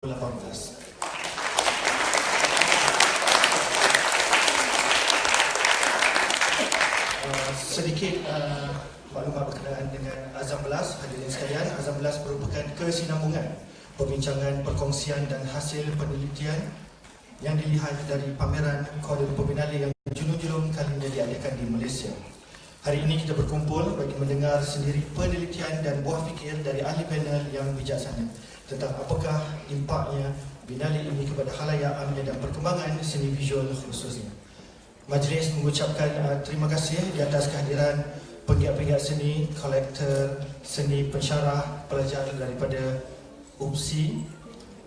2018. Sedikit maklumat berkenaan dengan Azam Belas. Hadirin sekalian, Azam Belas merupakan kesinambungan perbincangan, perkongsian dan hasil penelitian yang dilihat dari pameran Kuala Lumpur Biennale yang junung-junung kali ini diadakan di Malaysia. Hari ini kita berkumpul bagi mendengar sendiri penelitian dan buah fikir dari ahli panel yang bijaksana tentang apakah impaknya Biennale ini kepada khalayak amnya dan perkembangan seni visual khususnya. Majlis mengucapkan terima kasih di atas kehadiran penggiat-penggiat seni, kolektor seni, pensyarah, pelajar daripada UPSI,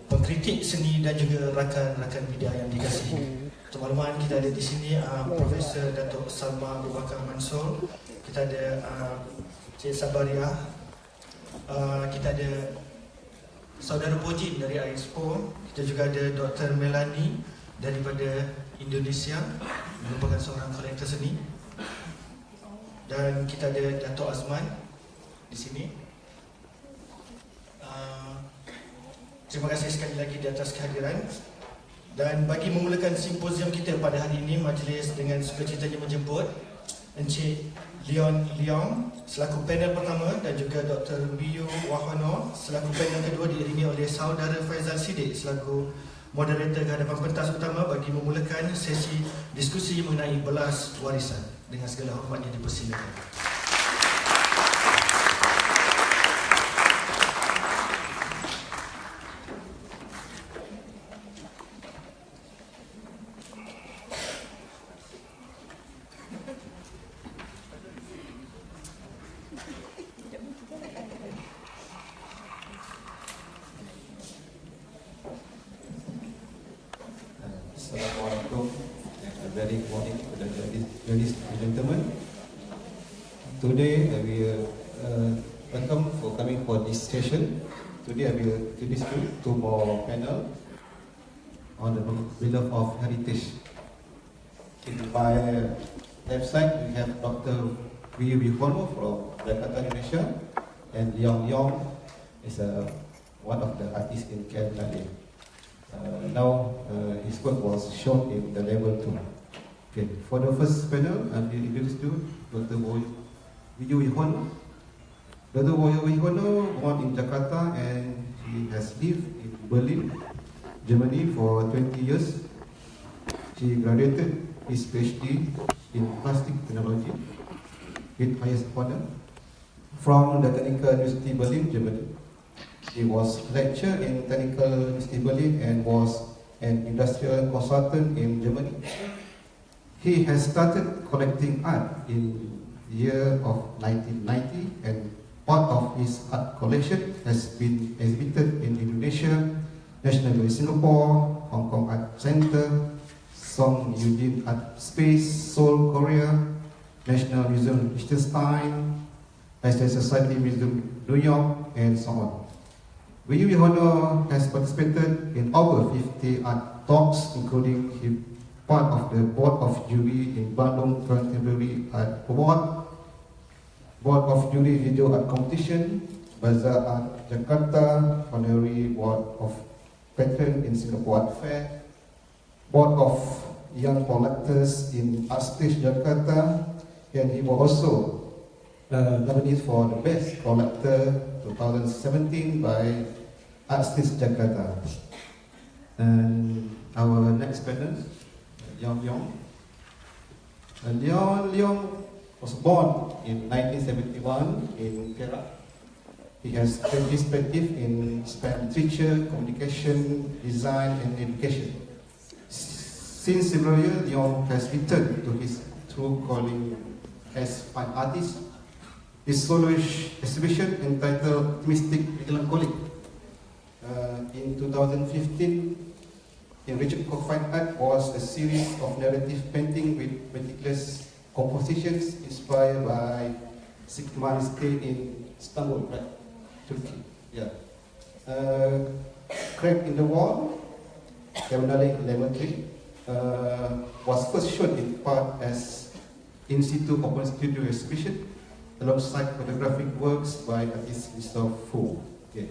pengkritik seni dan juga rakan-rakan media yang dikasihi. Untuk makluman, kita ada di sini Profesor Datuk Salma Abu Bakar Mansur, kita ada Cik Sabaria, kita ada Saudara Bojin dari Expo, kita juga ada Dr. Melanie daripada Indonesia, merupakan seorang kolektor seni, dan kita ada Datuk Azman di sini. Terima kasih sekali lagi di atas kehadiran. Dan bagi memulakan simposium kita pada hari ini, majlis dengan sukacitanya menjemput Encik Leon Leong selaku panel pertama dan juga Dr. Biyu Wahono selaku panel kedua, diiringi oleh Saudara Faizal Siddiq selaku moderator ke hadapan pentas utama bagi memulakan sesi diskusi mengenai belas warisan. Dengan segala hormatnya dipersilakan. Assalamualaikum, very good morning to the ladies and gentlemen. Today I will welcome for coming for this session. Today I will distribute two more panel on the Biennale of Heritage. In my left side we have Dr. Wiyu Wihono from Jakarta, Indonesia, and Leong Leong is one of the artists in Biennale. Now his work was shown in the level 2. Okay, for the first panel, I will introduce you Dr. Wiyu Wihono. Dr. Wiyu Wihono born in Jakarta and he has lived in Berlin, Germany for 20 years. She graduated his PhD in plastic technology with highest honor from the Technical University Berlin, Germany. He was lecturer in Technical University Berlin and was an industrial consultant in Germany. He has started collecting art in the year of 1990 and part of his art collection has been exhibited in Indonesia, National Gallery Singapore, Hong Kong Art Center, Song Eugene Art Space, Seoul, Korea, National Museum Liechtenstein, National Society Museum New York, and so on. Wiyu Wihono has participated in over 50 art talks, including he part of the board of jury in Bandung Contemporary Art Award, board of jury video art competition, Bazaar Art Jakarta, honorary board of patron in Singapore Art Fair, board of young collectors in Art Stage Jakarta, and he was also nominated for the best collector 2017 by Art Stage Jakarta. And our next panel, Leong Leong. Leong Leong was born in 1971 in Perak. He has perspective in span literature, communication, design, and education. Since several years, Leong has returned to his true calling as fine artist. His solo exhibition entitled Mystic Melancholic in 2015 in Richard Koch Fine Art was a series of narrative painting with meticulous compositions inspired by 6 months stay in Istanbul, right? Turkey. Yeah. Crack in the Wall, Biennale Level 3, was first shown in part as in situ open studio exhibition alongside photographic works by artist Mr. Fu. Okay.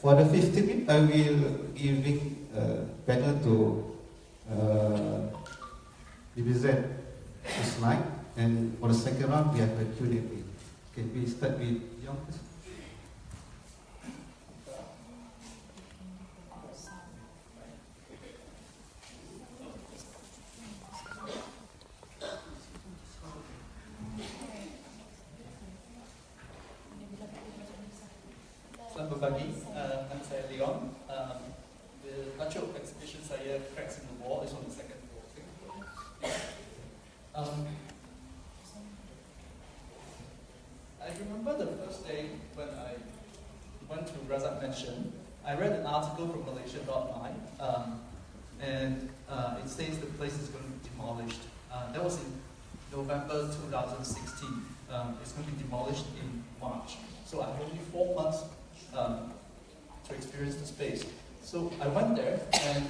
For the 15 minutes, I will giving panel to represent the slide, and for the second round, we have a Q&A. Okay, we start with Young. Selamat pagi, nama saya Leon. The tajuk exhibition saya Cracks in the Wall is on the second floor. I remember the first day when I went to Razak Mansion. I read an article from Malaysia.my, and it says the place is going to be demolished. That was in November 2016. It's going to be demolished in March. So I have only 4 months to experience the space. So I went there and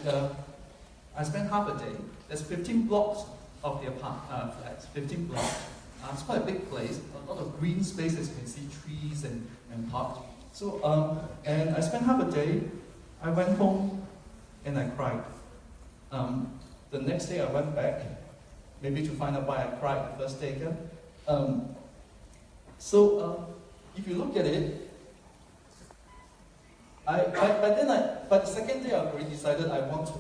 I spent half a day. There's 15 blocks of the flats, 15 blocks. It's quite a big place, a lot of green spaces, you can see trees and parks. So, and I spent half a day. I went home and I cried. The next day I went back, maybe to find out why I cried the first day again. If you look at it, by the second day I already decided I want to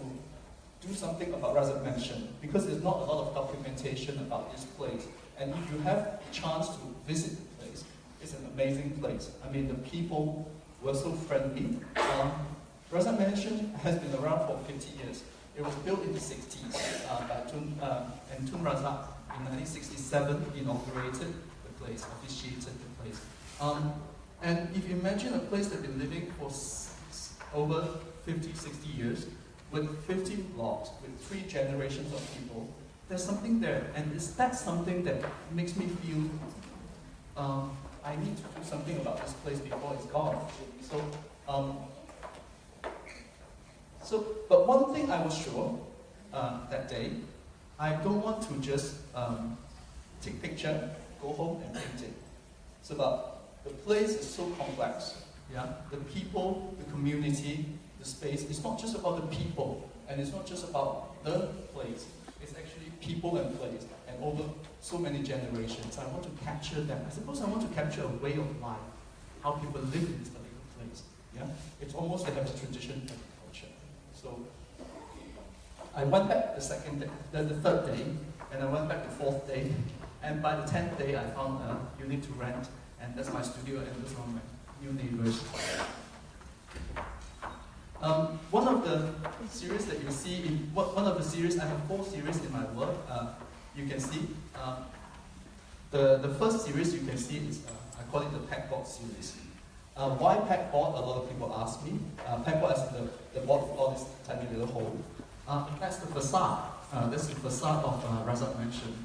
do something about Razak Mansion, because there's not a lot of documentation about this place. And if you have a chance to visit the place, it's an amazing place. I mean, the people were so friendly. Razak Mansion has been around for 50 years. It was built in the 60s by Tun Razak in 1967, inaugurated the place, officiated the place. And if you imagine a place that's been living for over 50, 60 years, with 15 blocks, with 3 generations of people, there's something there. And that's something that makes me feel I need to do something about this place before it's gone. But one thing I was sure that day, I don't want to just take picture, go home and paint it. It's about the place is so complex, yeah? The people, the community, the space. It's not just about the people, and it's not just about the place. It's actually people and place, and over so many generations. I want to capture them. I suppose I want to capture a way of life, how people live in this particular place. Yeah? It's almost like a tradition and culture. So I went back the third day, and I went back the 4th day, and by the 10th day I found a unit to rent. And that's my studio, and that's one of my new neighbors. One of the series that you see, one of the series, I have 4 series in my work. You can see, the first series you can see is, I call it the Packboard series. Why Packboard? A lot of people ask me. Packboard is the board with all this tiny little hole. That's the facade. That's the facade of Razak Mansion.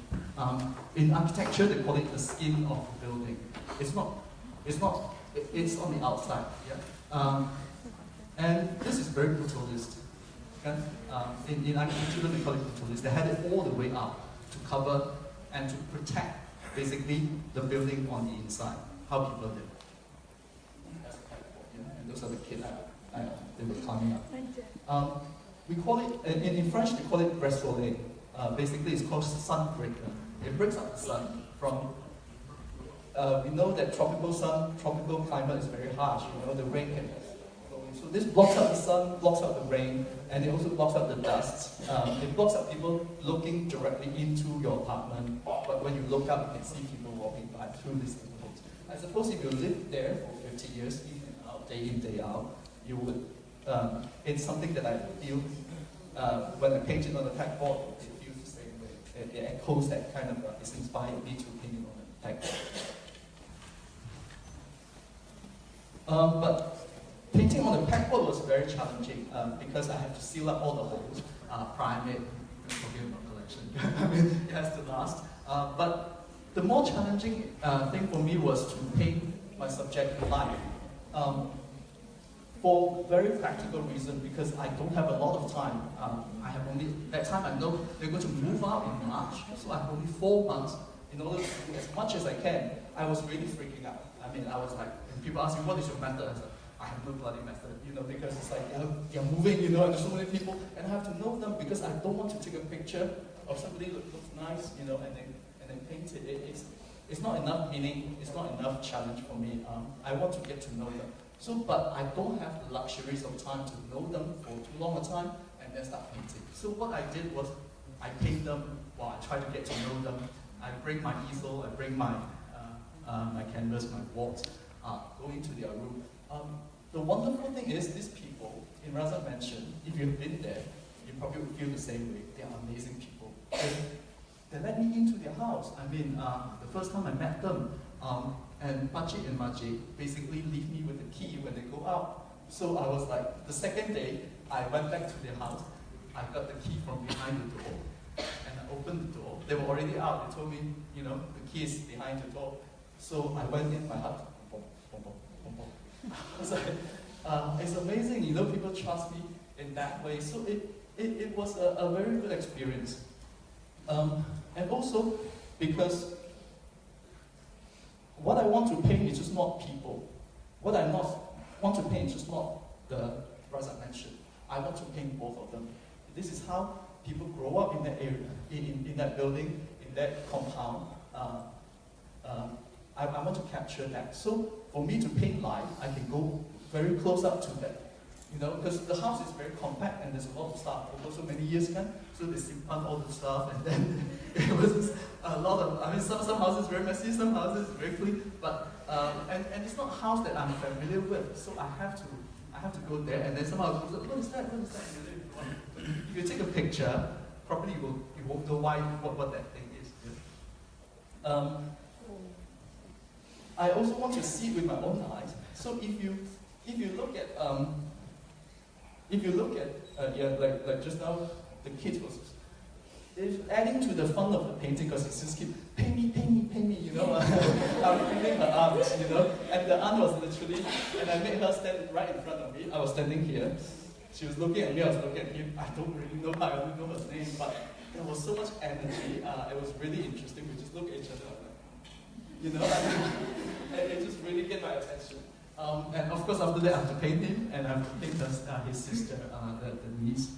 In architecture, they call it the skin of the building. It's on the outside, yeah? And this is very brutalist. Okay? In architecture, they call it brutalist. They had it all the way up to cover and to protect, basically, the building on the inside, how people live. And those are the kids they were climbing up. We call it, in French, they call it brise soleil. Basically, it's called sun breaker. It breaks up the sun from, we know that tropical climate is very harsh, the rain can flow in. So this blocks out the sun, blocks out the rain, and it also blocks out the dust. It blocks out people looking directly into your apartment, but when you look up, you can see people walking by through this neighborhood. I suppose if you live there for 50 years, day in, day out, you would, it's something that I feel, when I paint it on the packboard, it feels the same way. It echoes that kind of, it's inspired me to paint it on the packboard. But painting on the packboard was very challenging because I had to seal up all the holes, prime it, forget about collection. I mean, it has to last. But the more challenging thing for me was to paint my subject live. For very practical reason, because I don't have a lot of time. I have only, that time I know they're going to move out in March, so I have only 4 months in order to do as much as I can. I was really freaking out. I mean, I was like, and people ask me, what is your method? I said, I have no bloody method, you know, because it's like they're moving, you know, and there's so many people, and I have to know them because I don't want to take a picture of somebody that looks nice, you know, and then paint it. It's not enough meaning, it's not enough challenge for me. I want to get to know them. So, but I don't have the luxuries of time to know them for too long a time and then start painting. So what I did was I paint them while I try to get to know them. I bring my easel, I bring my my canvas, my walls, go into their room. The wonderful thing is these people in Razak Mansion, if you've been there, you probably would feel the same way. They are amazing people. They let me into their house. I mean, the first time I met them, and Majid and Majid basically leave me with the key when they go out. So I was like, the second day, I went back to their house. I got the key from behind the door, and I opened the door. They were already out. They told me, you know, the key is behind the door. So I went in my heart. I was like, it's amazing, you know, people trust me in that way. So it was a very good experience. And also, because what I want to paint is just not people. What I want to paint is just not the Razak Mansion. I want to paint both of them. This is how people grow up in that area, in that building, in that compound. I want to capture that. So for me to paint live, I can go very close up to that. You know, because the house is very compact and there's a lot of stuff over so many years, kan? So they simpan all the stuff, and then it was a lot of, I mean, some houses very messy, some houses very clean, but, and it's not a house that I'm familiar with, so I have to go there, and then somehow I go, what is that? If you take a picture, probably you won't know what that thing is. Yeah? I also want to see it with my own eyes. So if you look at yeah, like just now, the kid was adding to the fun of the painting because it just keep paint me, you know. I'm painting her arms, you know, and the aunt was literally, and I made her stand right in front of me. I was standing here. She was looking at me. I was looking at him. I don't really know her. I don't know her name, but there was so much energy. It was really interesting. We just looked at each other, like, you know, and it just really get my attention. And of course, after that, I have to paint him, and I have to paint his sister, the niece.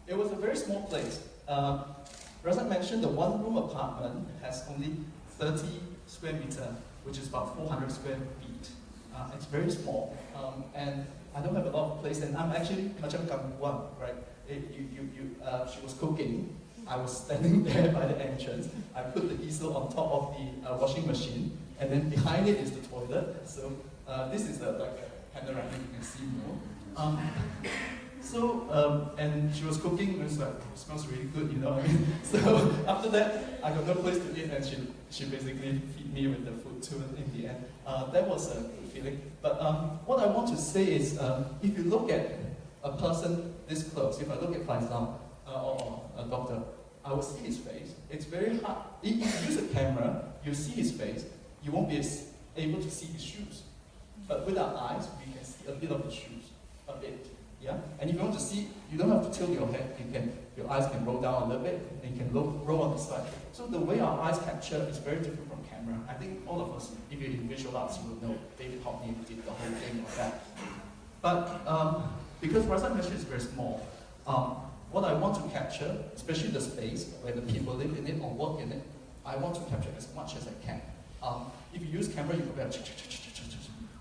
It was a very small place. Razak mentioned the one-room apartment has only 30 square meter, which is about 400 square feet. It's very small, and I don't have a lot of place. And I'm actually macam kampung, right? She was cooking. I was standing there by the entrance. I put the easel on top of the washing machine, and then behind it is the toilet. So this is like a panoramic, you can see more. And she was cooking, and it's like, it smells really good, you know what I mean? So after that, I got no place to eat, and she basically feed me with the food too in the end. That was a good feeling. But what I want to say is, if you look at a person this close, if I look at Faisal or a doctor, I will see his face. It's very hard. If you use a camera, you see his face, you won't be able to see his shoes. But with our eyes, we can see a bit of his shoes, a bit. Yeah? And if you want to see, you don't have to tilt your head. Your eyes can roll down a little bit, and you can roll on the side. So the way our eyes capture is very different from camera. I think all of us, if you're in visual arts, you will know David Hockney did the whole thing of that. But because Razak Mansion is very small, what I want to capture, especially the space where the people live in it or work in it, I want to capture as much as I can. If you use camera, you probably have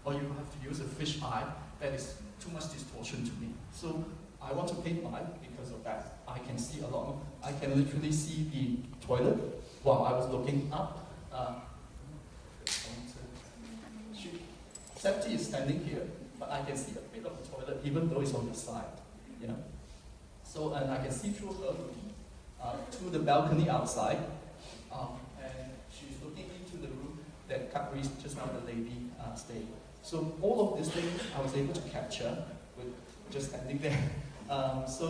or you have to use a fish eye. That is too much distortion to me. So I want to paint live because of that. I can see a lot more. I can literally see the toilet while I was looking up. Septi is standing here, but I can see a bit of the toilet even though it's on the side. Yeah. So, and I can see through her to the balcony outside, and she's looking into the room that Caprice, just now the lady, stayed. So all of these things I was able to capture with just standing there. As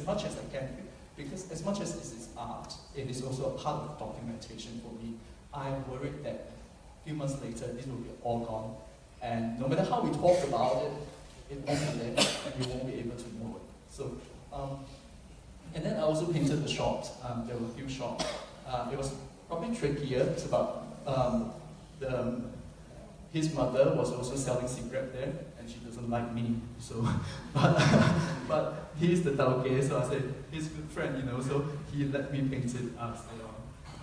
much as I can, because as much as this is art, it is also a part of documentation for me. I'm worried that a few months later, this will be all gone, and no matter how we talk about it, it won't be there, and we won't be able to know it. So. And then I also painted the shops. There were a few shops. It was probably trickier. It's about his mother was also selling cigarette there, and she doesn't like me. So, but he's the tauke, so I said he's a good friend, you know. So he let me paint it later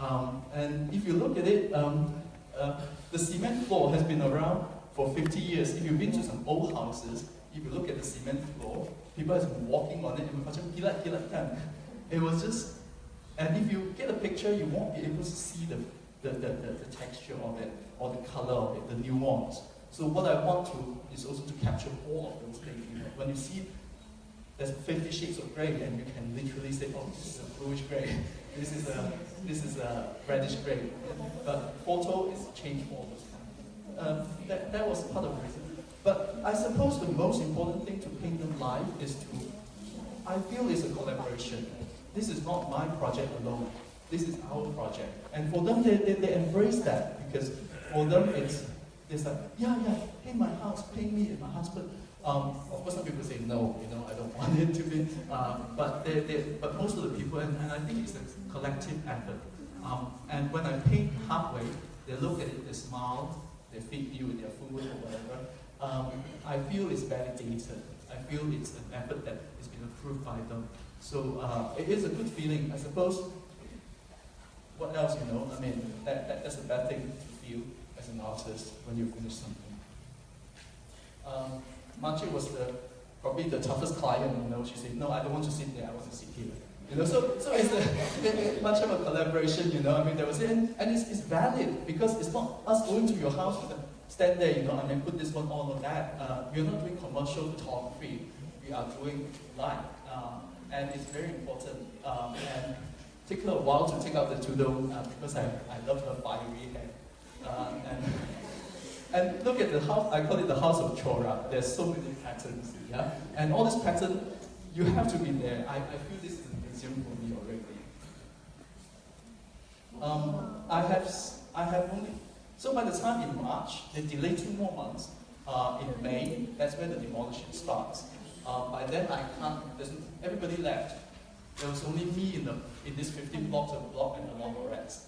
on. And if you look at it, the cement floor has been around for 50 years. If you've been to some old houses, if you look at the cement floor, people have been walking on it, and macam kilat kan. It was just, and if you get a picture, you won't be able to see the texture of it, or the color of it, the nuance. So what I want to is also to capture all of those things. You know, when you see there's 50 shades of grey, and you can literally say, oh, this is a bluish grey, this is a reddish grey. But photo is change all those kind. That was part of the reason. But I suppose the most important thing to paint them live is to, I feel it's a collaboration. This is not my project alone. This is our project. And for them, they embrace that, because for them it's like, yeah, paint my house, paint me and my husband. Of course, some people say no, you know, I don't want it to be. But most of the people, and I think it's a collective effort. And when I paint halfway, they look at it, they smile, they feed you with their food or whatever. I feel it's validated. I feel it's an effort that has been approved by them. So it is a good feeling, I suppose. What else, you know? I mean, that's a bad thing to feel as an artist when you finish something. Margie was probably the toughest client, you know. She said, no, I don't want to sit there, I want to sit here. You know, so it's much of a collaboration, you know. I mean, there was, and it's valid, because it's not us going to your house and stand there, you know, I mean, put this one on or that. We're not doing commercial photography, we are doing live. And it's very important. And it took her a while to take out the tudung, because I love her fiery hair. And look at the house, I call it the house of Chora. There's so many patterns, yeah? And all this pattern, you have to be there. I feel this is a museum for me already. I have only, so by the time in March, they delayed 2 more months. In May, that's when the demolition starts. By then I can't, everybody left. There was only me in this 15 blocks of block and a lot of rats.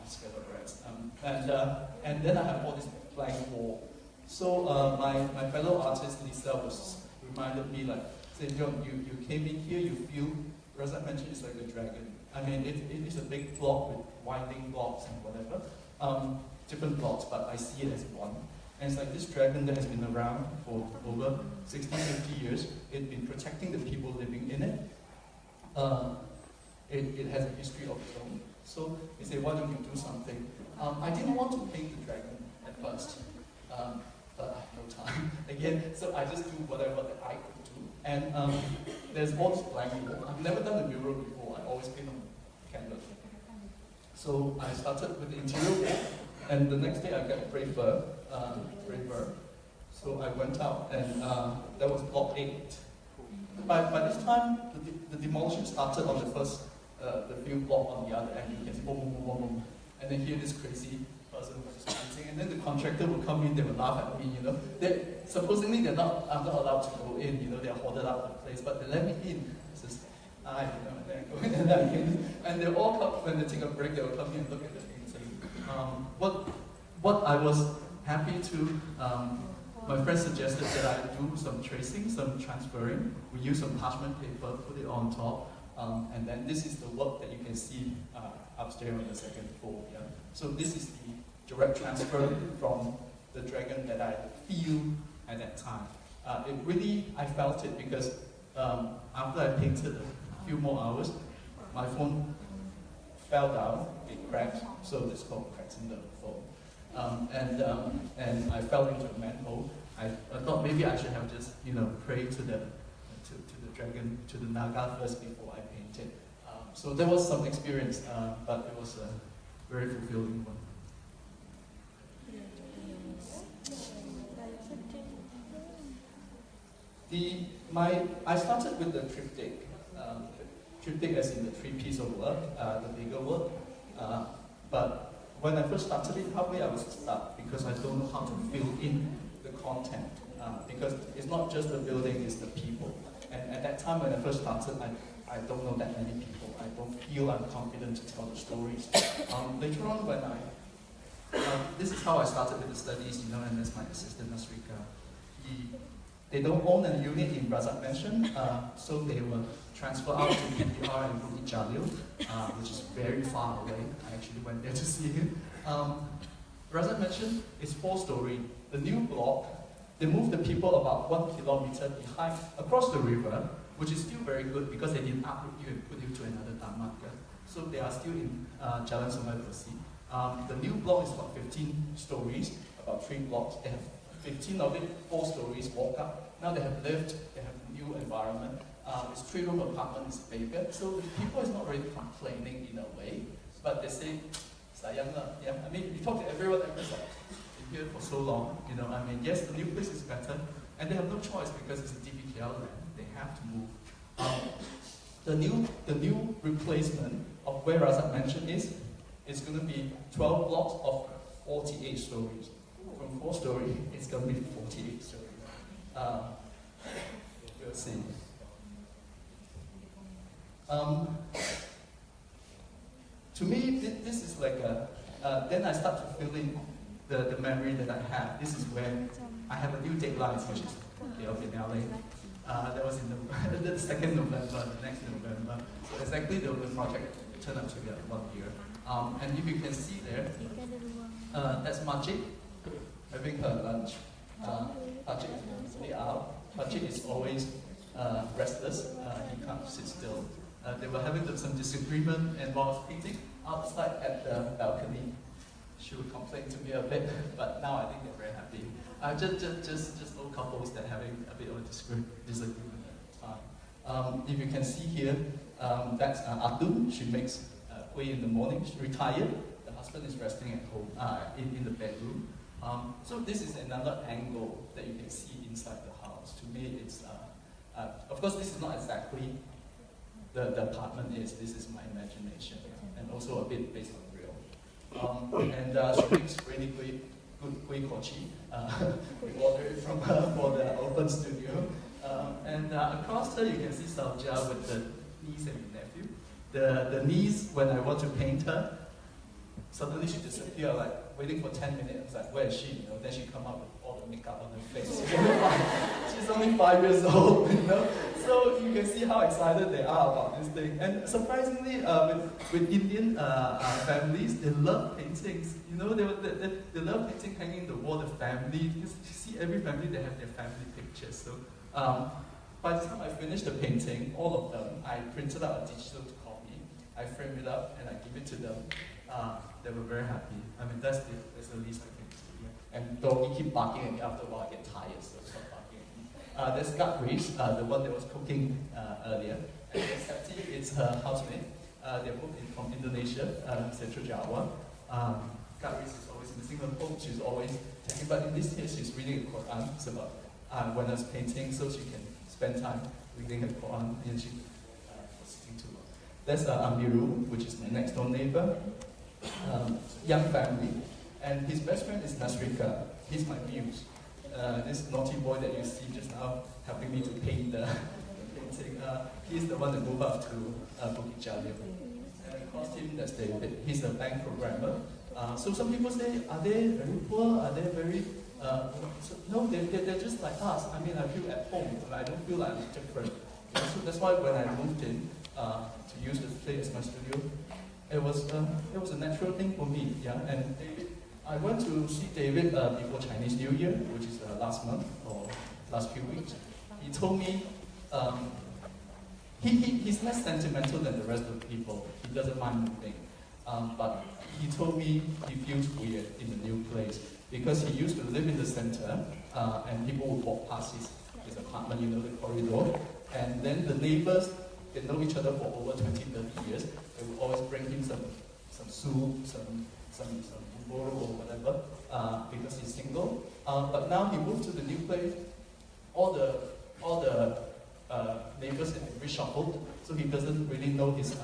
Scared of rats. And then I have all this blank wall. So my fellow artist Lisa was reminded me, like, say, John, you came in here, you feel, Razak mentioned it's like a dragon. I mean, it is a big block with winding blocks and whatever. Different blocks, but I see it as one. And it's like this dragon that has been around for over 60, 50 years. It's been protecting the people living in it. It has a history of its own. So he said, why don't you do something? I didn't want to paint the dragon at first, but I have no time. Again, so I just do whatever that I could do. And there's all this blank wall. I've never done a mural before. I always paint on canvas. So I started with the interior wall, and the next day I got braver. So I went out, and that was block 8. By this time, the demolition started on the first, the few block on the other end. You can see boom, boom, boom, boom, boom, and then hear this crazy person was just dancing, and then the contractor would come in, they would laugh at me, you know. Supposedly I'm not allowed to go in, you know, they're hoarded out of the place, but they let me in. It's just, you know, and then I go in and then again. And they all come, when they take a break, they will come in and look at the painting. What I was happy to, my friend suggested that I do some tracing, some transferring. We use some parchment paper, put it on top, and then this is the work that you can see upstairs on the 2nd floor. Yeah? So this is the direct transfer from the dragon that I feel at that time. It really, I felt it because after I painted a few more hours, my phone fell down, it cracked, so it's called cracks in the phone. And I fell into a manhole. I thought maybe I should have just, you know, prayed to the dragon, to the Naga first before I painted. So there was some experience, but it was a very fulfilling one. I started with the triptych. Triptych as in the 3 pieces of work, the bigger work. But when I first started it, halfway I was stuck because I don't know how to fill in the content. Because it's not just the building, it's the people. And at that time when I first started, I don't know that many people. I don't feel I'm confident to tell the stories. Later on when This is how I started with the studies, and that's my assistant, Nasrika. They don't own a unit in Razak Mansion, so they were transferred out to PPR in Bukit Jalil, which is very far away. I actually went there to see him. Razak Mansion is 4-story. The new block, they moved the people about 1 kilometer behind, across the river, which is still very good because they didn't uproot you and put you to another tamak. So they are still in Jalan Sungai Bersih. The new block is about 15 stories, about 3 blocks. They have 15 of it, 4 stories, walk up. Now they have lift, they have new environment. It's 3-room apartment, it's bigger. So the people is not really complaining in a way, but they say, sayang lah. Yeah, I mean, you talk to everyone, everyone's like, been here for so long, I mean, yes, the new place is better, and they have no choice because it's a DBKL land. They have to move. The new replacement of where Razak Mansion is going to be 12 blocks of 48 stories. From 4-story, it's going to be 48 stories. We'll see. To me, this is like then I start to fill in the memory that I have. This is when I have a new deadline, which is Biennale. That was in the 2nd November, the next November. So exactly the project turned out to be 1 year. And if you can see there, that's Majid having her lunch. Majid is usually out. Majid is always restless. He can't sit still. They were having some disagreement, and while I was painting outside at the balcony, she would complain to me a bit, but now I think they're very happy. Just old couples that are having a bit of a disagreement at the time. If you can see here, that's Atun. She makes kuih in the morning. She's retired. The husband is resting at home in the bedroom. So this is another angle that you can see inside the house. To me, it's of course this is not exactly the apartment is. This is my imagination, and also a bit based on real. And she makes really good kuih kochi. We order it from her for the open studio. And across her, you can see Salja with the niece and the nephew. The niece, when I want to paint her, suddenly she disappeared, like waiting for 10 minutes. Like, where is she? Then she come up with all the makeup on her face. She's only 5 years old, So you can see how excited they are about this thing. And surprisingly, with Indian families, they love paintings. They love painting hanging in the wall. The family, you see every family they have their family pictures. So by the time I finished the painting, all of them, I printed out a digital copy. I framed it up and I give it to them. They were very happy. I mean, that's the least I can do. And doggy keep barking at me. After a while, I get tired, so stop barking at me. There's Gatris, the one that was cooking earlier. And Septi, it's her housemate. They're both from Indonesia, Central Java. Gatris is always missing her phone. She's always taking, but in this case, she's reading the Quran. It's about when I was painting, so she can spend time reading the Quran, and she was sitting too long. There's Amiru, which is my next door neighbor. Young family, and his best friend is Nasrika. He's my muse. This naughty boy that you see just now helping me to paint the painting. He's the one that moved up to Bukit Jalil. And across him, that's David. He's a bank programmer. So some people say, are they very poor? Are they very... no, they're just like us. I mean, I feel at home. I don't feel like I'm different. So that's why when I moved in to use this place as my studio, it was a natural thing for me, yeah. And David, I went to see David before Chinese New Year, which is last month or last few weeks. He told me he's less sentimental than the rest of the people. He doesn't mind moving, but he told me he feels weird in the new place because he used to live in the center, and people would walk past his apartment, the corridor, and then the neighbors. They know each other for over 20, 30 years. They will always bring him some soup, some bubur or whatever, because he's single. But now he moved to the new place. All the neighbors have been reshuffled, so he doesn't really know his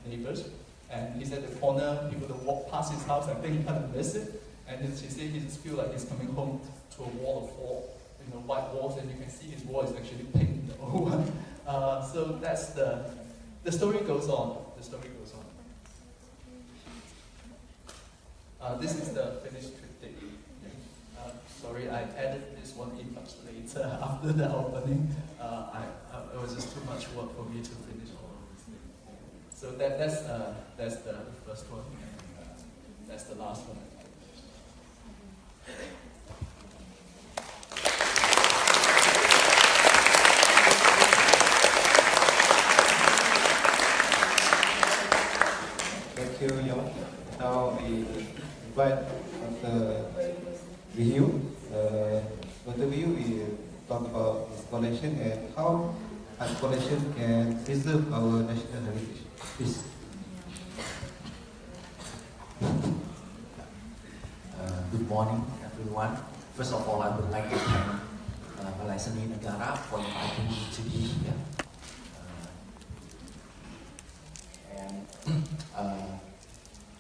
neighbors. And he's at the corner. People don't walk past his house. I think he kind of miss it. And he said he just feel like he's coming home to a wall of white walls, and you can see his wall is actually pink, the old one. So that's the story goes on. The story goes This is the finished triptych. Sorry, I added this one in much later after the opening. It was just too much work for me to finish all of these things. So that's the first one, and that's the last one. Thank you, Yon. Now we invite the review. Both of you will talk about installation and how installation can preserve our national heritage. Please. Good morning, everyone. First of all, I would like to thank Balai Seni Negara for inviting me to be here.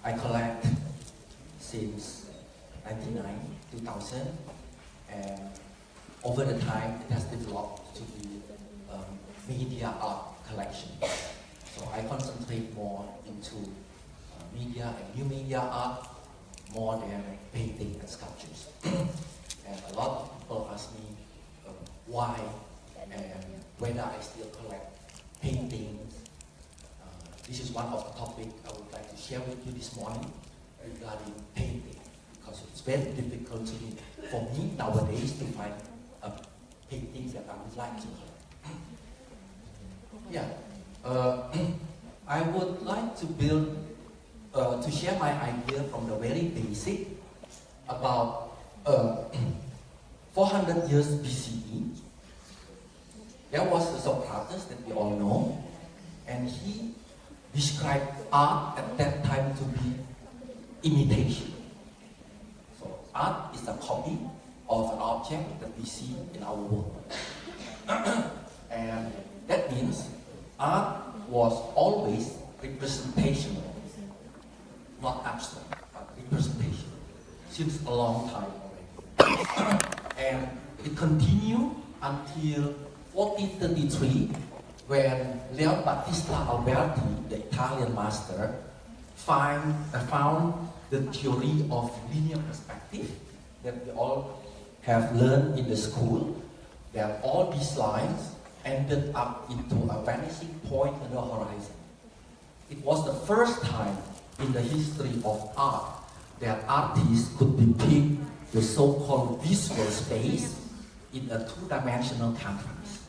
I collect since 1999, 2000, and over the time it has developed to be media art collection. So I concentrate more into media and new media art more than painting and sculptures. And a lot of people ask me why and whether I still collect paintings. This is one of the topics I would like to share with you this morning regarding painting, because it's very difficult for me nowadays to find a painting that I would like to collect. I would like to to share my idea from the very basic about 400 years BCE. There was the Socrates that we all know, and he described art at that time to be imitation. So art is a copy of an object that we see in our world. And that means art was always representational, not abstract, but representation, since a long time already. And it continued until 1433, when Leon Battista Alberti, the Italian master, found the theory of linear perspective that we all have learned in the school, that all these lines ended up into a vanishing point on the horizon. It was the first time in the history of art that artists could depict the so-called visual space in a two-dimensional canvas,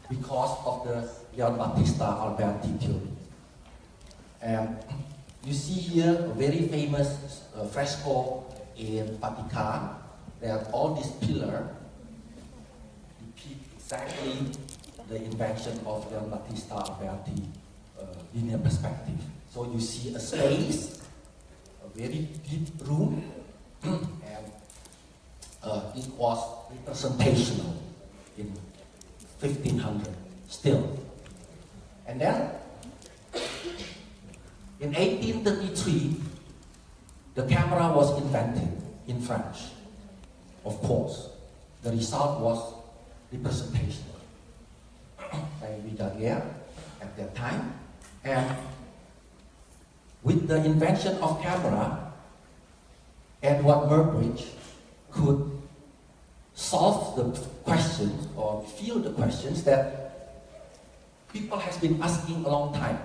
because of the Leon Battista Alberti theory. And you see here a very famous fresco in Vatican, that all these pillars depict exactly the invention of Leon Battista Alberti linear perspective. So you see a space, a very deep room, and it was representational in 1500 still. And then in 1833 the camera was invented in France. Of course, the result was representational by Daguerre at that time. And with the invention of camera, Edward Murbridge could solve the questions or fill the questions that people has been asking a long time.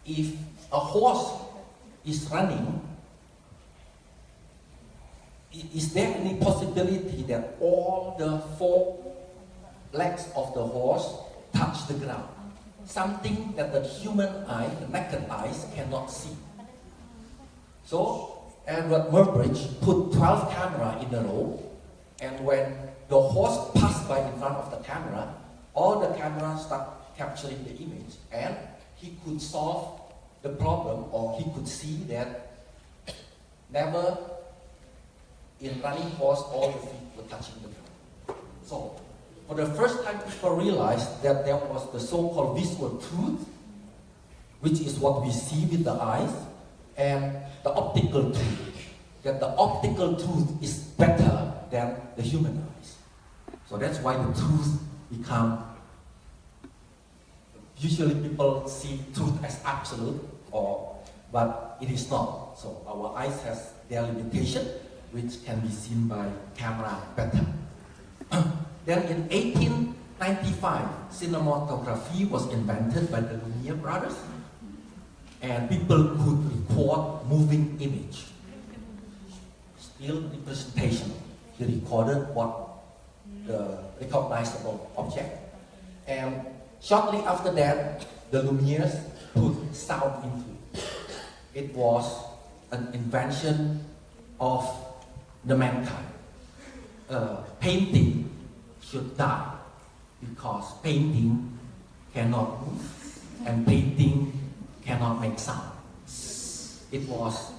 If a horse is running, is there any possibility that all the four legs of the horse touch the ground? Something that the human eye, the naked eyes, cannot see. So Edward Murbridge put 12 cameras in a row, and when the horse passed by in front of the camera, all the cameras start capturing the image, and he could solve the problem, or he could see that never in running horse all the feet were touching the ground. So for the first time, people realized that there was the so-called visual truth, which is what we see with the eyes, and the optical truth, that the optical truth is better than the human eyes. So that's why the truth become, usually people see truth as absolute, but it is not. So our eyes has their limitation, which can be seen by camera better. Then in 1895, cinematography was invented by the Lumiere brothers, and people could record moving image. Still representation. He recorded what the recognizable object. And shortly after that, the Lumieres put sound into it. It was an invention of the mankind. Painting should die because painting cannot move and painting cannot make sound. It was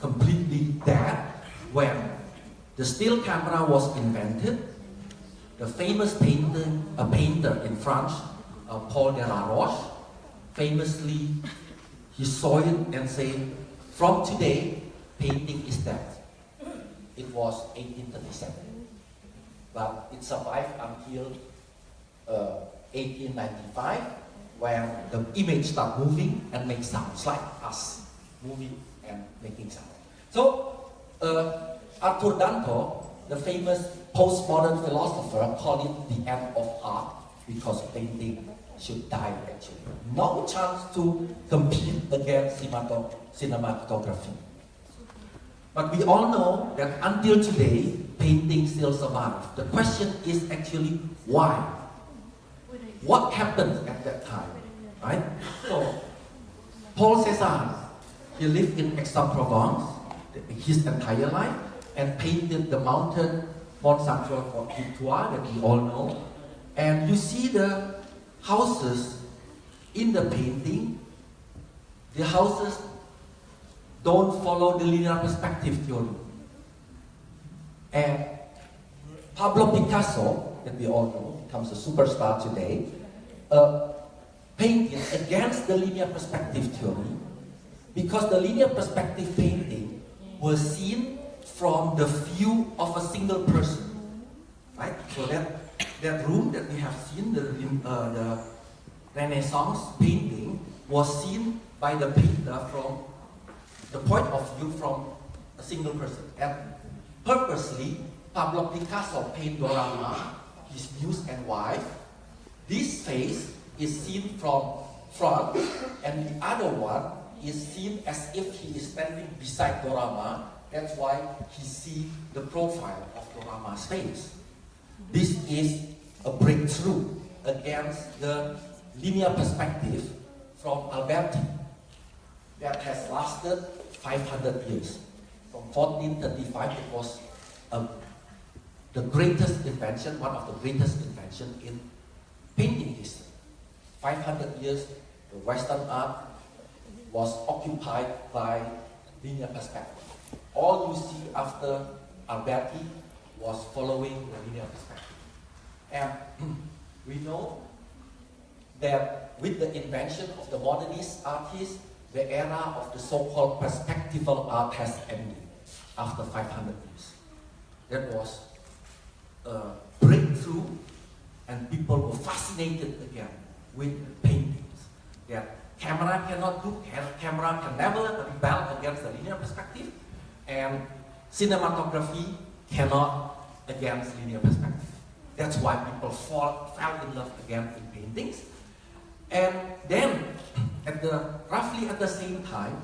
completely dead when the still camera was invented. The famous painter in France, Paul de la Roche, famously he saw it and said, "From today, painting is dead." It was 1837, but it survived until 1895, when the image started moving and make sounds like us moving and making sound. So Arthur Danto, the famous postmodern philosopher, called it the end of art because painting should die actually. No chance to compete against cinematography. But we all know that until today, painting still survives. The question is actually why? What happened at that time, right? So, Paul Cézanne, he lived in Aix-en-Provence his entire life and painted the mountain Mont Saint-Victoire that we all know. And you see the houses in the painting. The houses don't follow the linear perspective theory. And Pablo Picasso, that we all know, becomes a superstar today, painted against the linear perspective theory because the linear perspective painting was seen from the view of a single person, right? So that room that we have seen, the Renaissance painting, was seen by the painter from the point of view from a single person. And purposely, Pablo Picasso painted Dora Maar, his muse and wife. This face is seen from front, and the other one is seen as if he is standing beside Dora Maar. That's why he sees the profile of Dora Maar's face. This is a breakthrough against the linear perspective from Alberti that has lasted 500 years. From 1435, it was the greatest invention, one of the greatest inventions in painting history. 500 years, the Western art was occupied by linear perspective. All you see after Alberti was following the linear perspective. And we know that with the invention of the modernist artists, the era of the so-called perspectival art has ended after 500 years. That was a breakthrough, and people were fascinated again with paintings. That camera cannot do, camera can never rebel against the linear perspective, and cinematography cannot against linear perspective. That's why people fell in love again in paintings. And then, roughly at the same time,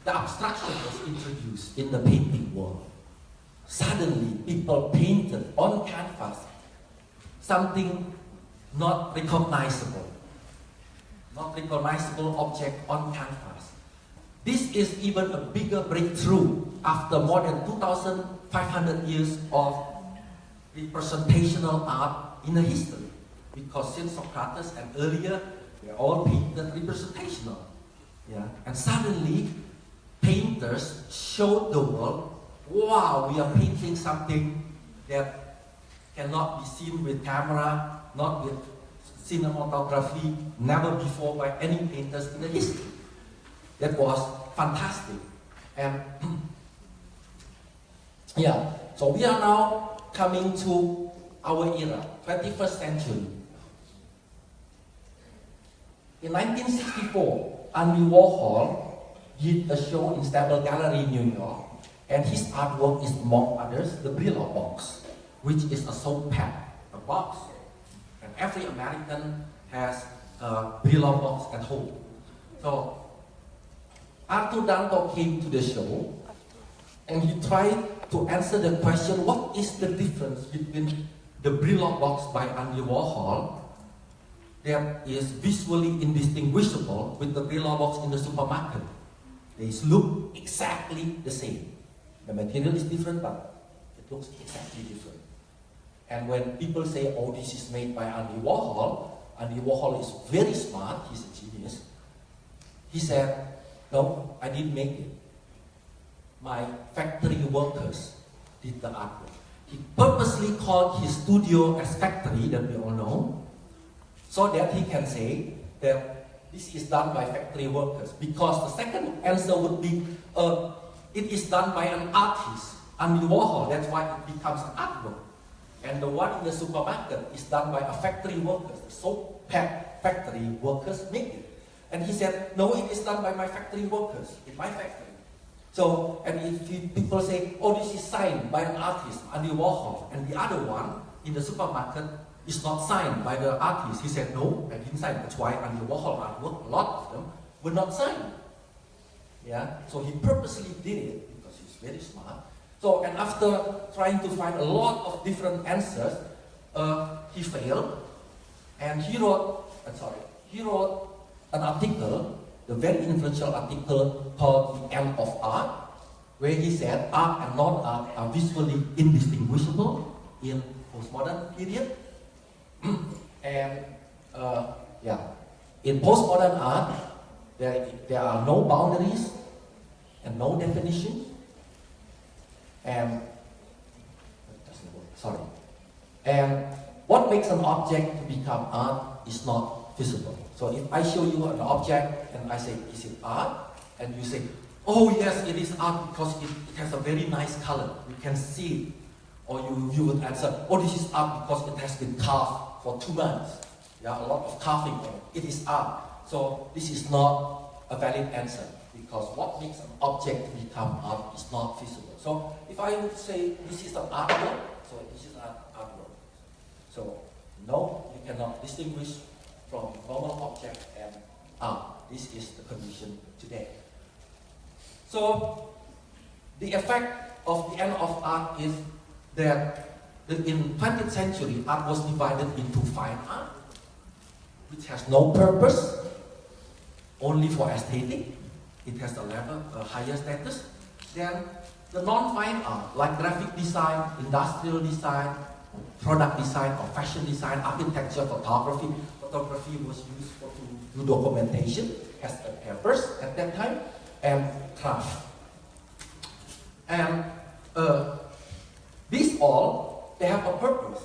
the abstraction was introduced in the painting world. Suddenly, people painted on canvas something not recognizable object on canvas. This is even a bigger breakthrough after more than 2,500 years of representational art in the history. Because since Socrates and earlier, they all painted representational. Yeah? And suddenly, painters showed the world, wow, we are painting something that cannot be seen with camera, not with cinematography, never before by any painters in the history. That was fantastic. And yeah, so we are now coming to our era, 21st century. In 1964, Andy Warhol did a show in Stable Gallery in New York, and his artwork is, among others, the Brillo box, which is a soap pack, a box. And every American has a Brillo box at home. So Arthur Danto came to the show, and he tried to answer the question, what is the difference between the Brillo box by Andy Warhol that is visually indistinguishable with the Brillo box in the supermarket? They look exactly the same. The material is different, but it looks exactly different. And when people say, oh, this is made by Andy Warhol is very smart, he's a genius. He said, no, I didn't make it. My factory workers did the artwork. He purposely called his studio as factory, that we all know, so that he can say that this is done by factory workers. Because the second answer would be, it is done by an artist, Andy Warhol, that's why it becomes an artwork. And the one in the supermarket is done by a factory workers, the soap pack factory workers make it. And he said, no, it is done by my factory workers, in my factory. So, and if people say, oh, this is signed by an artist, Andy Warhol, and the other one in the supermarket is not signed by the artist. He said, no, I didn't sign. That's why Andy Warhol artwork, a lot of them, were not signed. Yeah, so he purposely did it because he's very smart. So, and after trying to find a lot of different answers, he failed, and he wrote an article, the very influential article called The End of Art, where he said art and non-art are visually indistinguishable in postmodern period. And in postmodern art, there are no boundaries and no definitions. And And what makes an object to become art is not visible. So if I show you an object and I say, is it art? And you say, oh yes, it is art because it has a very nice color. You can see it. Or you would answer, oh, this is art because it has been carved for 2 months. Yeah, a lot of carving on it. It is art. So this is not a valid answer because what makes an object become art is not visible. So if I would say this is an artwork, so this is an artwork. So no, you cannot distinguish from normal object and art. This is the condition today. So the effect of the end of art is that in 20th century, art was divided into fine art, which has no purpose, only for aesthetic. It has a level, a higher status. Then the non-fine art, like graphic design, industrial design, product design, or fashion design, architecture, photography. Photography was used to do documentation as a purpose at that time, and craft. And these all, they have a purpose.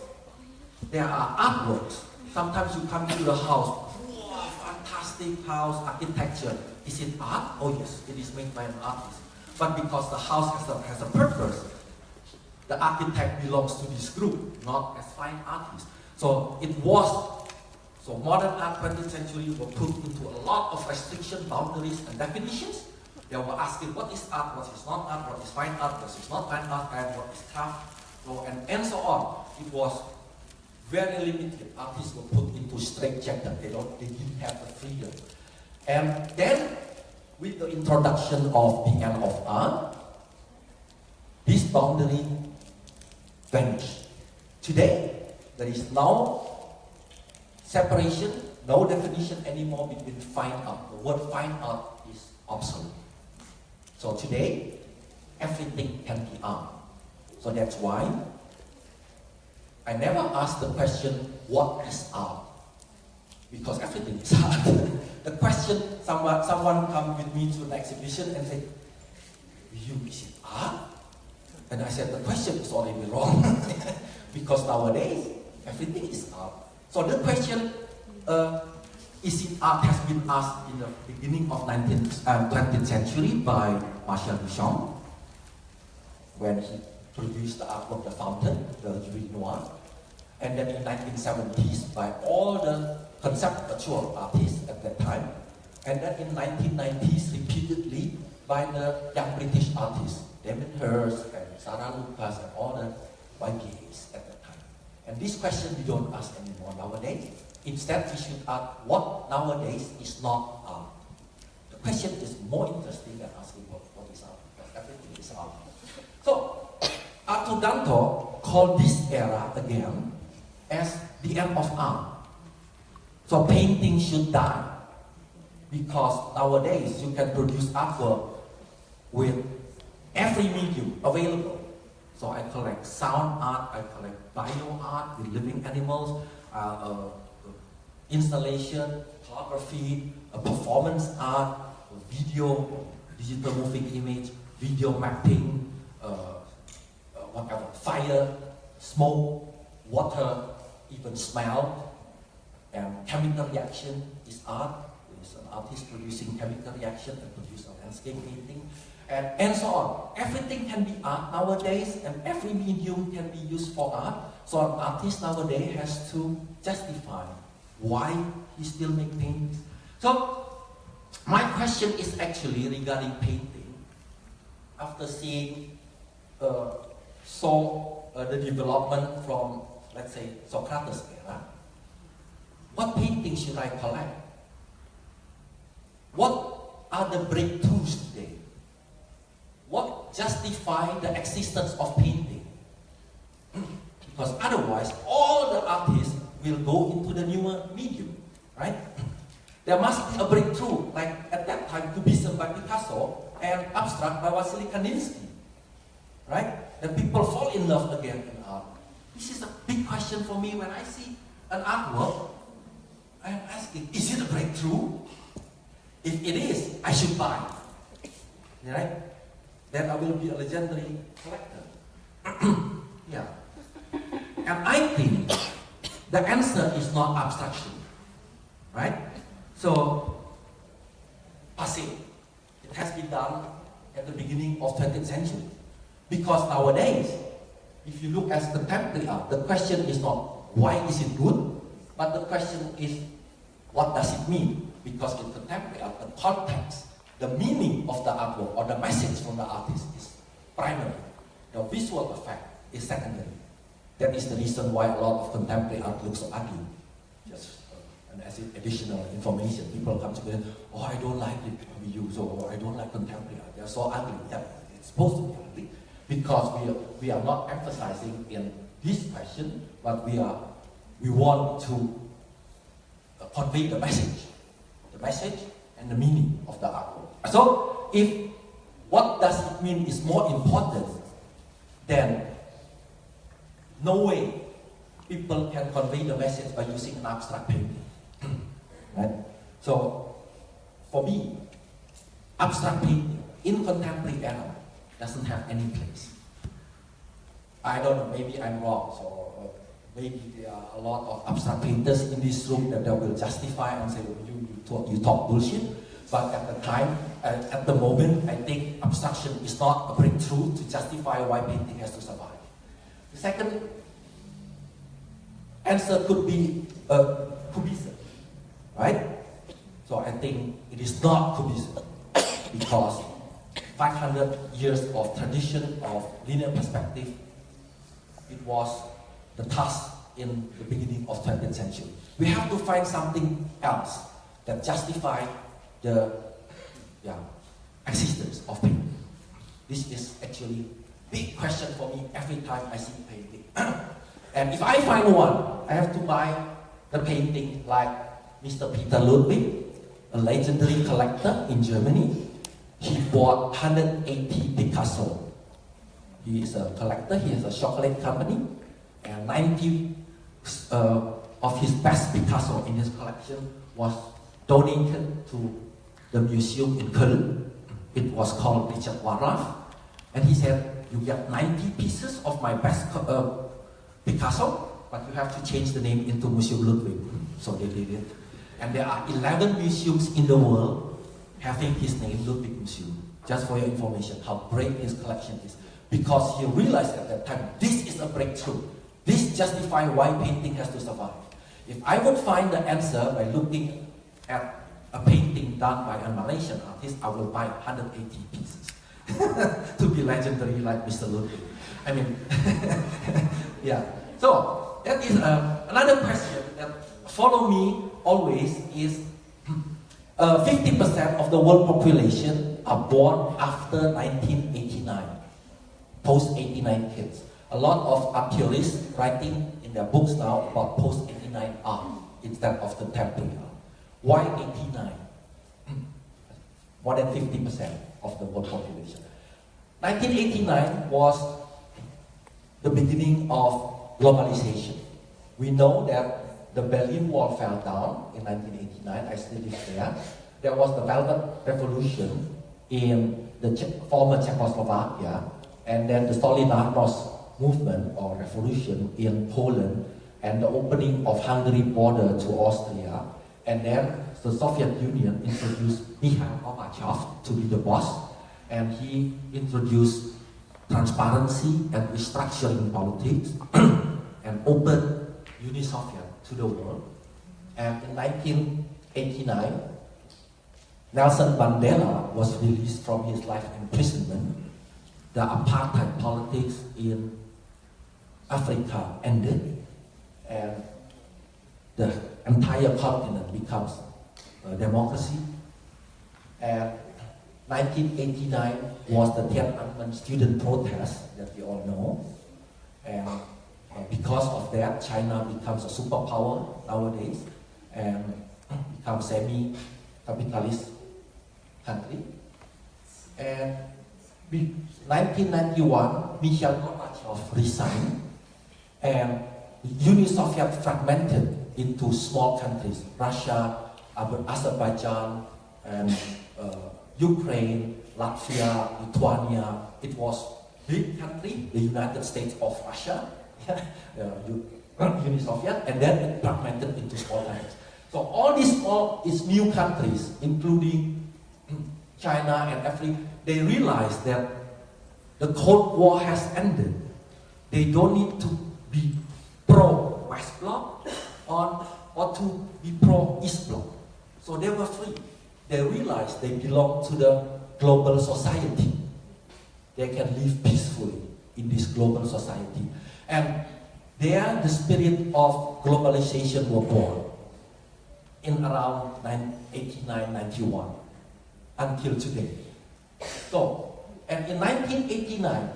There are artworks. Sometimes you come to the house, wow, fantastic house, architecture. Is it art? Oh yes, it is made by an artist. But because the house has a purpose, the architect belongs to this group, not as fine artist. So it was, so modern art, 20th century, were put into a lot of restriction, boundaries, and definitions. They were asking what is art, what is not art, what is fine art, what is not fine art, and what is craft, and so on. It was very limited. Artists were put into straitjacket. They didn't have the freedom. And then, with the introduction of the end of art, this boundary vanished. Today, there is no separation, no definition anymore between fine art. The word fine art is obsolete. So today, everything can be art. So that's why I never ask the question, what is art? Because everything is art. The question, someone come with me to an exhibition and say, is it art? And I said, the question is already wrong. Because nowadays, everything is art. So the question, is it art, has been asked in the beginning of 20th century by Marcel Duchamp, when he produced the artwork, The Fountain, the Jury Noir. And then in 1970s by all the conceptual artists at that time. And then in 1990s, repeatedly by the young British artists, Damien Hirst and Sarah Lucas and all the YPAs at that time. And this question we don't ask anymore nowadays. Instead, we should ask what nowadays is not art. The question is more interesting than asking what is art, because everything is art. So, Arthur Danto called this era again as the end of art. So painting should die, because nowadays you can produce artwork with every medium available. So I collect sound art, I collect bio art with living animals, installation, photography, performance art, video, digital moving image, video mapping, whatever, fire, smoke, water, even smell, and chemical reaction is art. There's an artist producing chemical reaction and produce a landscape painting, and so on. Everything can be art nowadays, and every medium can be used for art. So an artist nowadays has to justify why he still makes paintings. So my question is actually regarding painting. After seeing the development from, let's say, Socrates era, what painting should I collect? What are the breakthroughs today? What justify the existence of painting? Because otherwise, all the artists will go into the newer medium, right? There must be a breakthrough, like at that time, Cubism by Picasso and abstract by Wassily Kandinsky, right? Then people fall in love again in art. This is a big question for me when I see an artwork. I am asking, is it a breakthrough? If it is, I should buy, right? Then I will be a legendary collector. Yeah. And I think the answer is not abstraction, right? So, passé. It has been done at the beginning of 20th century. Because nowadays, if you look at contemporary art, the question is not why is it good, but the question is what does it mean? Because in contemporary art, the context, the meaning of the artwork or the message from the artist is primary. The visual effect is secondary. That is the reason why a lot of contemporary art looks so ugly. Just as additional information, people come to me, oh, I don't like it we use, or I don't like contemporary art. They're so ugly. Yeah, it's supposed to be ugly because we are not emphasizing in this question, but we want to convey the message and the meaning of the artwork. So, if what does it mean is more important, then no way people can convey the message by using an abstract painting. Right? So, for me, abstract painting in contemporary era doesn't have any place. I don't know, maybe I'm wrong, so maybe there are a lot of abstract painters in this room that they will justify and say, you talk bullshit. But at the time, at the moment, I think abstraction is not a breakthrough to justify why painting has to survive. The second answer could be Cubism, right? So I think it is not Cubism because 500 years of tradition of linear perspective, it was the task in the beginning of 20th century. We have to find something else that justifies the existence of painting. This is actually a big question for me every time I see painting. And if I find one, I have to buy the painting like Mr. Peter Ludwig, a legendary collector in Germany. He bought 180 Picasso. He is a collector, he has a chocolate company, and 90 of his best Picasso in his collection was donated to the museum in Kuala. It was called Richard Warraf, and he said, you get 90 pieces of my best Picasso, but you have to change the name into Museum Ludwig. So they did it. And there are 11 museums in the world having his name, Ludwig Museum. Just for your information, how great his collection is. Because he realized at that time, this is a breakthrough. This justifies why painting has to survive. If I would find the answer by looking at a painting done by a Malaysian artist, I will buy 180 pieces to be legendary like Mr. Ludwig. I mean, yeah. So that is another question that follow me always is 50% of the world population are born after 1989, post-89 kids. A lot of art theorists writing in their books now about post-89 art instead of contemporary art. Why 89? More than 50% of the world population. 1989 was the beginning of globalization. We know that the Berlin Wall fell down in 1989. I still live there. There was the Velvet Revolution in the former Czechoslovakia, and then the Solidarność movement or revolution in Poland, and the opening of Hungary border to Austria, and then the Soviet Union introduced Mikhail Gorbachev to be the boss, and he introduced transparency and restructuring politics and opened Uni-Soviet to the world. And in 1989, Nelson Mandela was released from his life imprisonment. The apartheid politics in Africa ended, and the entire continent becomes a democracy. And 1989 was the Tiananmen student protest that we all know, and because of that, China becomes a superpower nowadays and becomes semi-capitalist country. And 1991, Mikhail Gorbachev resigned, and Uni-Soviet fragmented into small countries: Russia, Azerbaijan, and Ukraine, Latvia, Lithuania. It was a big country, the United States of Russia, Uni-Soviet, and then it fragmented into small countries. So all these new countries, including China and Africa, they realized that the Cold War has ended. They don't need to be pro-West Bloc or to be pro-East Bloc. So they were free. They realized they belong to the global society. They can live peacefully in this global society. And there, the spirit of globalization was born in around 89, 91 until today. So, and in 1989,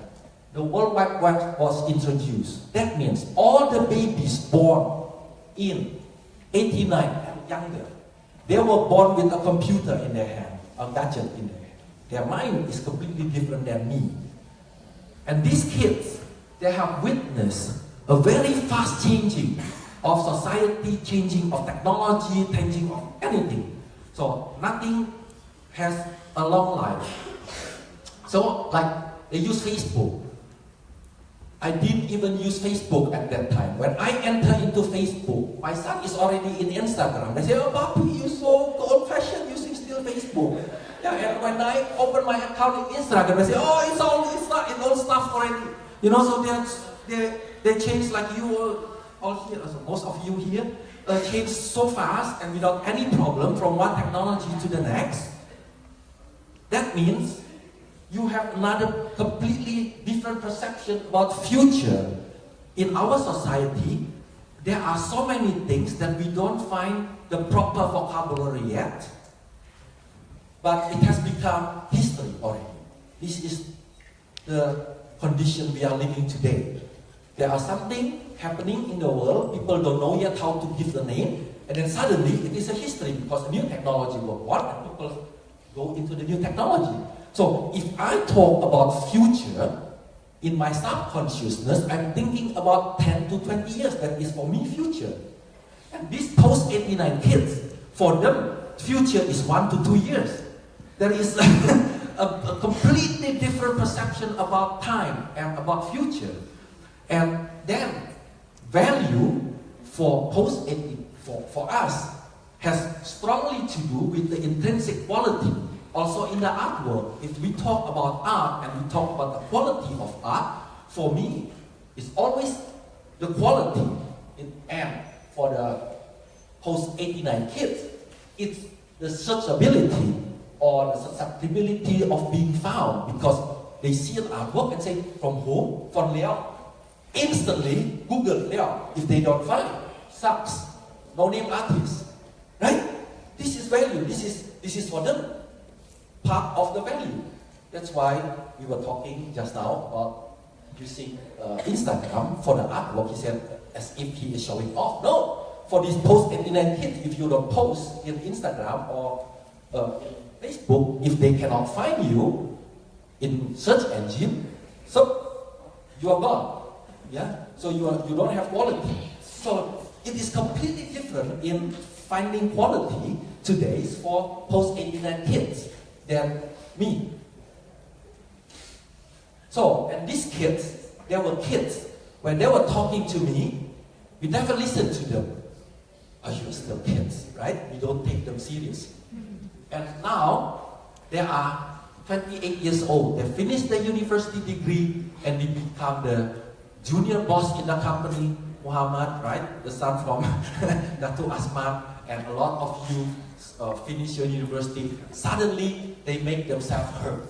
the World Wide Web was introduced. That means all the babies born in 89 and younger, they were born with a computer in their hand, a gadget in their hand. Their mind is completely different than me. And these kids, they have witnessed a very fast changing of society, changing of technology, changing of anything. So nothing has a long life. So like they use Facebook. I didn't even use Facebook at that time. When I enter into Facebook, my son is already in Instagram. They say, "Oh, Papi, you're so old-fashioned using still Facebook." Yeah, and when I open my account in Instagram, they say, "Oh, it's all stuff already." You know, so they change like you all here, also most of you here, change so fast and without any problem from one technology to the next. That means you have another completely different perception about future. In our society, there are so many things that we don't find the proper vocabulary yet, but it has become history already. This is the condition we are living today. There are something happening in the world, people don't know yet how to give the name, and then suddenly it is a history because a new technology was born and people go into the new technology. So if I talk about future, in my subconsciousness, I'm thinking about 10 to 20 years. That is for me future. And these post-89 kids, for them, future is 1 to 2 years. There is a completely different perception about time and about future. And then value for post-89, for us, has strongly to do with the intrinsic quality. Also in the art world, if we talk about art and we talk about the quality of art, for me, it's always the quality. And for the post-89 kids, it's the searchability or the susceptibility of being found, because they see an artwork and say, from who? From Leo. Instantly, Google Leo. If they don't find, sucks. No name artist. Right? This is value. This is for them part of the value. That's why we were talking just now about using Instagram for the artwork. He said, as if he is showing off. No! For this post-89 hit, if you don't post in Instagram or Facebook, if they cannot find you in search engine, so you are gone. Yeah? So you don't have quality. So it is completely different in finding quality today for post-89 kids than me. So, and these kids, there were kids, when they were talking to me, we never listened to them. Oh, you're still kids, right? We don't take them seriously. And now, they are 28 years old. They finished their university degree and they become the junior boss in the company. Muhammad, right? The son from Datu Asman, and a lot of you finish your university. Suddenly, they make themselves heard.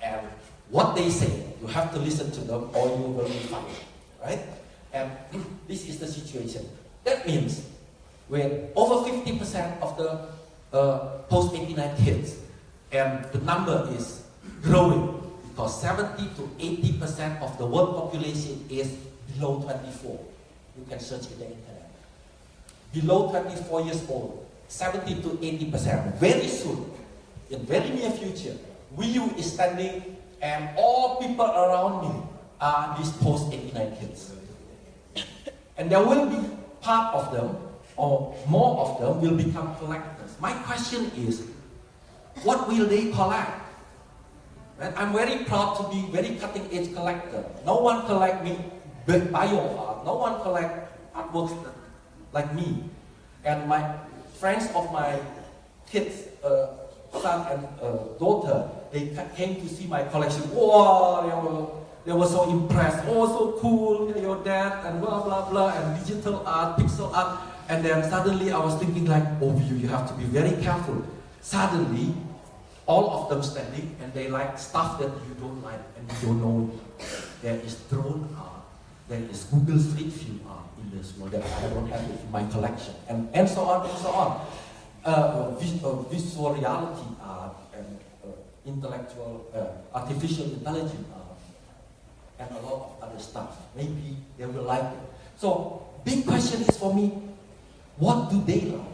And what they say, you have to listen to them or you will be fired, right? And this is the situation. That means when over 50% of the post-89 kids, and the number is growing because 70 to 80% of the world population is below 24. You can search in the internet. Below 24 years old, 70 to 80%. Very soon, in very near future, you is standing and all people around me are these post-89 kids. And there will be part of them, or more of them, will become collectors. My question is, what will they collect? And I'm very proud to be very cutting-edge collector. No one collect me bio art. No one collect artworks like me. And my friends of my kids, son and daughter, they came to see my collection. Wow, they were so impressed. Oh, so cool, your dad, and blah, blah, blah, and digital art, pixel art. And then suddenly I was thinking like, oh, you have to be very careful. Suddenly, all of them standing, and they like stuff that you don't like, and you don't know. There is drone art, there is Google Street View art in this world that I don't have it in my collection, and so on and so on. Visual reality art, and intellectual, artificial intelligence art, and a lot of other stuff. Maybe they will like it. So, big question is for me, what do they like?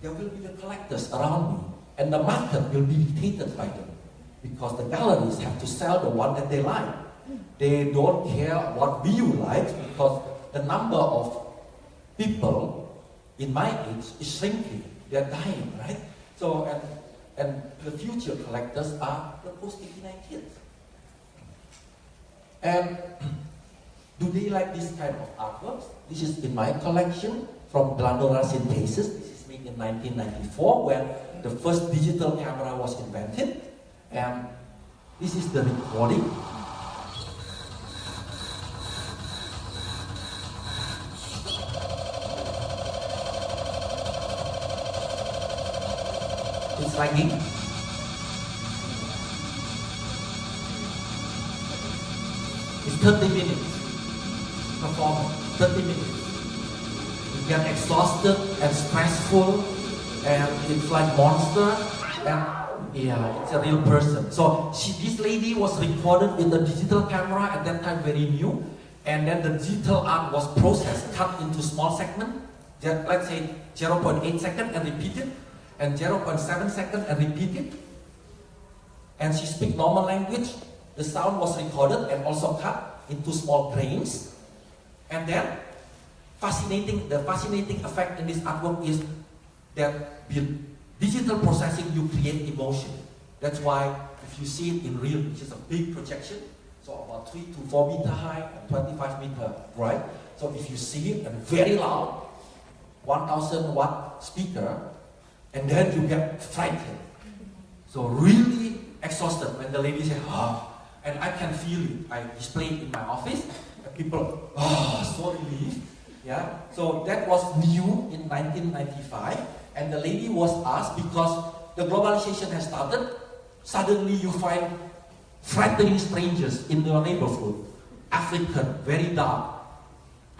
There will be the collectors around me, and the market will be dictated by them, because the galleries have to sell the one that they like. They don't care what view likes, because the number of people in my age is shrinking. They're dying, right? So, and the future collectors are the post-89 kids. And do they like this kind of artworks? This is in my collection from Glandora Synthesis. This is made in 1994, when the first digital camera was invented. And this is the recording. It's lagging. It's 30 minutes performance, 30 minutes. You get exhausted and stressful, and it's like monster, and yeah, it's a real person. So this lady was recorded with a digital camera at that time, very new, and then the digital art was processed, cut into small segments, let's say 0.8 second and repeated, and 0.7 second and repeated. And she speaks normal language. The sound was recorded and also cut into small grains. And then, the fascinating effect in this artwork is that with digital processing, you create emotion. That's why if you see it in real, which is a big projection, so about 3 to 4 meter high and 25 meter wide. So if you see it and very loud, 1000 watt speaker, and then you get frightened. So really exhausted when the lady said, ah, and I can feel it. I display it in my office, and people, so relieved. Yeah. So that was new in 1995. And the lady was asked, because the globalization has started, suddenly you find frightening strangers in your neighborhood. African, very dark,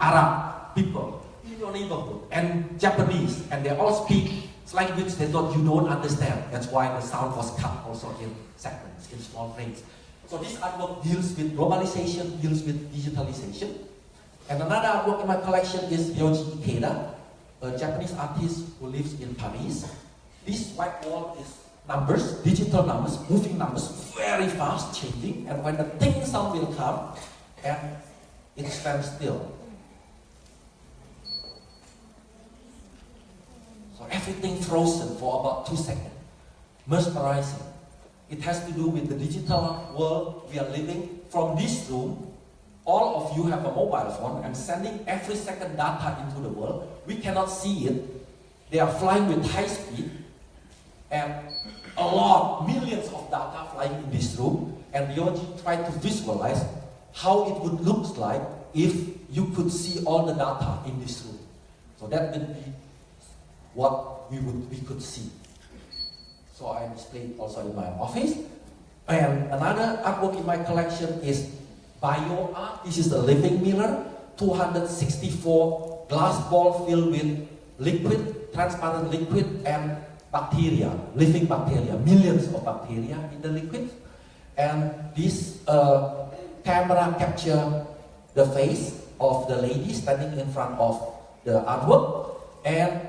Arab people in your neighborhood, and Japanese, and they all speak language they thought you don't understand. That's why the sound was cut also in segments, in small frames. So this artwork deals with globalization, deals with digitalization. And another artwork in my collection is Ryoji Ikeda, a Japanese artist who lives in Paris. This white wall is numbers, digital numbers, moving numbers, very fast changing, and when the ting sound will come, and it stands still. So everything frozen for about 2 seconds, mesmerizing. It has to do with the digital world we are living. From this room, all of you have a mobile phone and sending every second data into the world. We cannot see it. They are flying with high speed, and a lot, millions of data flying in this room, and Ryoji tried to visualize how it would look like if you could see all the data in this room. So that would be what we could see. So I displayed also in my office. And another artwork in my collection is bio art. This is a living mirror, 264 glass ball filled with liquid, transparent liquid, and bacteria, living bacteria, millions of bacteria in the liquid. And this camera captures the face of the lady standing in front of the artwork, and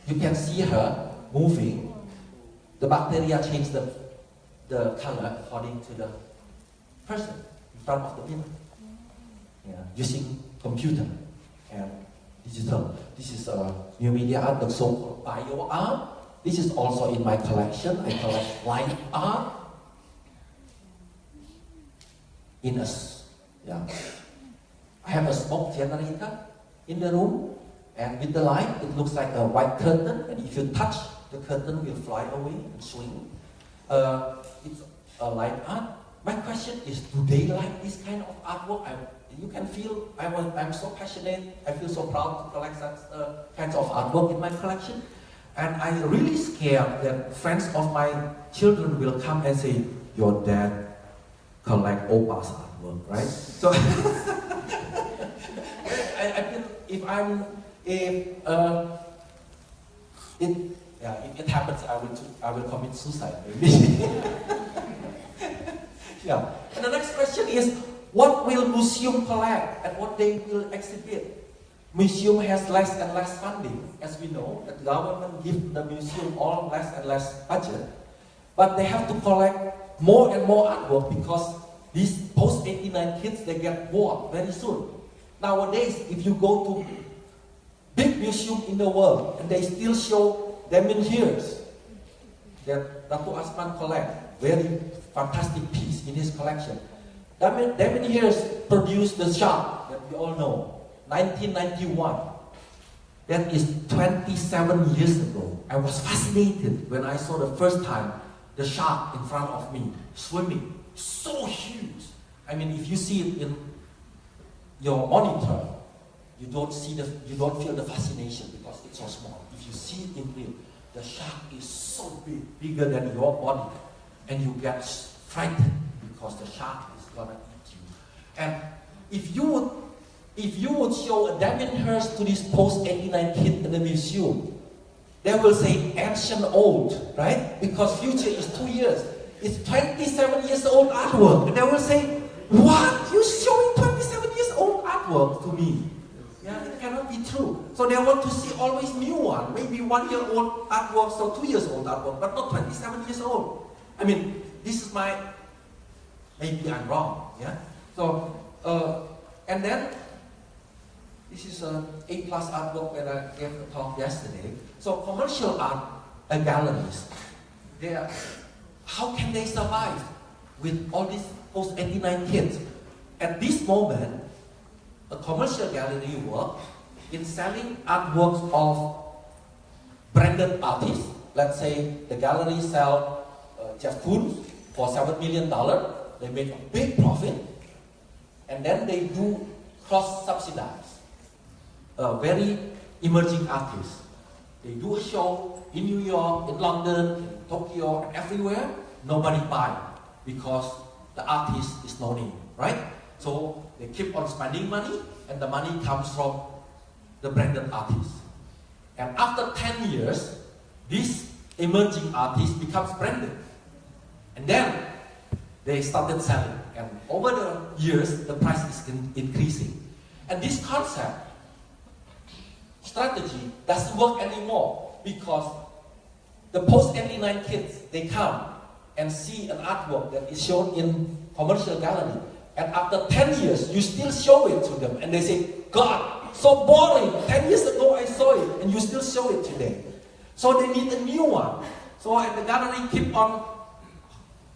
you can see her moving. The bacteria change the color according to the person in front of the mirror. Yeah, using computer and digital. This is a new media art, the so-called bio art. This is also in my collection. I collect light art in a, yeah. I have a smoke generator in the room, and with the light, it looks like a white curtain, and if you touch, the curtain will fly away and swing. It's a light art. My question is, do they like this kind of artwork? You can feel I'm so passionate. I feel so proud to collect such kinds of artwork in my collection. And I'm really scared that friends of my children will come and say, your dad collect Opa's artwork, right? So I feel if it happens, I will commit suicide maybe. Yeah. And the next question is, what will museum collect and what they will exhibit? Museum has less and less funding, as we know. The government gives the museum all less and less budget, but they have to collect more and more artwork because these post-89 kids, they get bored very soon. Nowadays, if you go to big museum in the world and they still show Damien Hirst that Dr. Asman collect, very fantastic piece in his collection. Damien Hirst produced the shark that we all know, 1991. That is 27 years ago. I was fascinated when I saw the first time the shark in front of me swimming, so huge. I mean, if you see it in your monitor, you don't feel the fascination because it's so small. If you see it in real, the shark is so big, bigger than your body, and you get frightened because the shark is gonna eat you. And if you would show a Damien Hirst to this post-89 kid in the museum, they will say ancient old, right? Because future is 2 years. It's 27 years old artwork. And they will say, what? You're showing 27 years old artwork to me? Yeah, it cannot be true. So they want to see always new one. Maybe 1 year old artwork, so 2 years old artwork, but not 27 years old. I mean, this is my, maybe I'm wrong, yeah? So, and then, this is an A+ artwork that I gave a talk yesterday. So commercial art galleries, how can they survive with all these post-89 kids? At this moment, a commercial gallery work in selling artworks of branded artists. Let's say the gallery sell Jeff Koons for $7 million. They make a big profit, and then they do cross-subsidize. very emerging artists. They do a show in New York, in London, in Tokyo, and everywhere. Nobody buy because the artist is no name, right? So they keep on spending money, and the money comes from the branded artists. And after 10 years, this emerging artist becomes branded. And then they started selling. And over the years, the price is increasing. And this concept, strategy, doesn't work anymore because the post-89 kids, they come and see an artwork that is shown in commercial gallery. And after 10 years, you still show it to them. And they say, God, so boring. 10 years ago I saw it and you still show it today. So they need a new one. So at the gallery keep on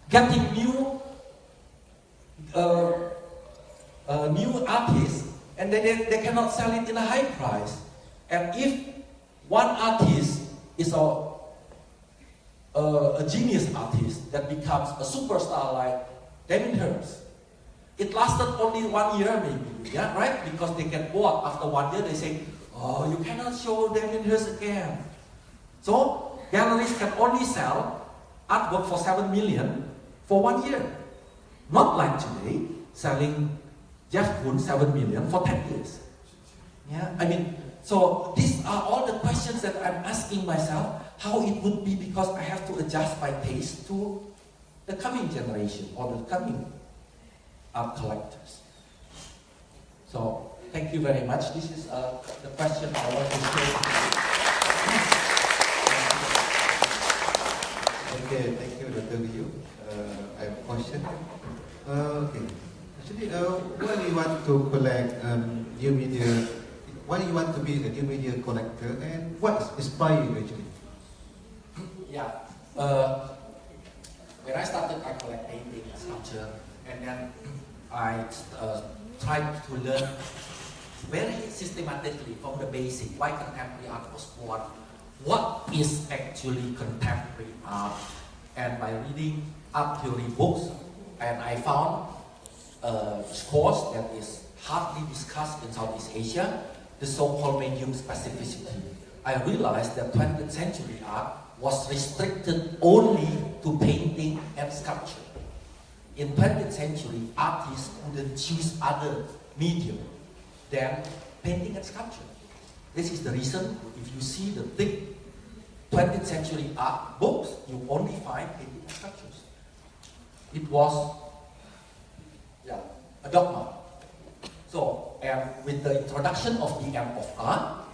getting new artists, and they cannot sell it in a high price. And if one artist is a genius artist that becomes a superstar like Damien Hirst, it lasted only 1 year maybe, yeah, right? Because they get bored after 1 year, they say, oh, you cannot show Damien Hirst again. So galleries can only sell artwork for 7 million for 1 year. Not like today, selling Jeff Koons 7 million for 10 years. Yeah, I mean, so these are all the questions that I'm asking myself, how it would be, because I have to adjust my taste to the coming generation or the coming art collectors. So, thank you very much. This is the question I want to share. Okay, thank you, Dr. Liu. I have a question. Okay. Actually, why do you want to collect new media? Why do you want to be a new media collector, and what inspired you actually? Yeah. When I started, I collect painting and sculpture, and then I tried to learn very systematically from the basic why contemporary art was born, what is actually contemporary art, and by reading art theory books, and I found a course that is hardly discussed in Southeast Asia, the so-called medium specificity. I realized that 20th century art was restricted only to painting and sculpture. In 20th century, artists couldn't choose other medium than painting and sculpture. This is the reason, if you see the thick 20th century art books, you only find painting and sculptures. It was a dogma. So, and with the introduction of the end of art,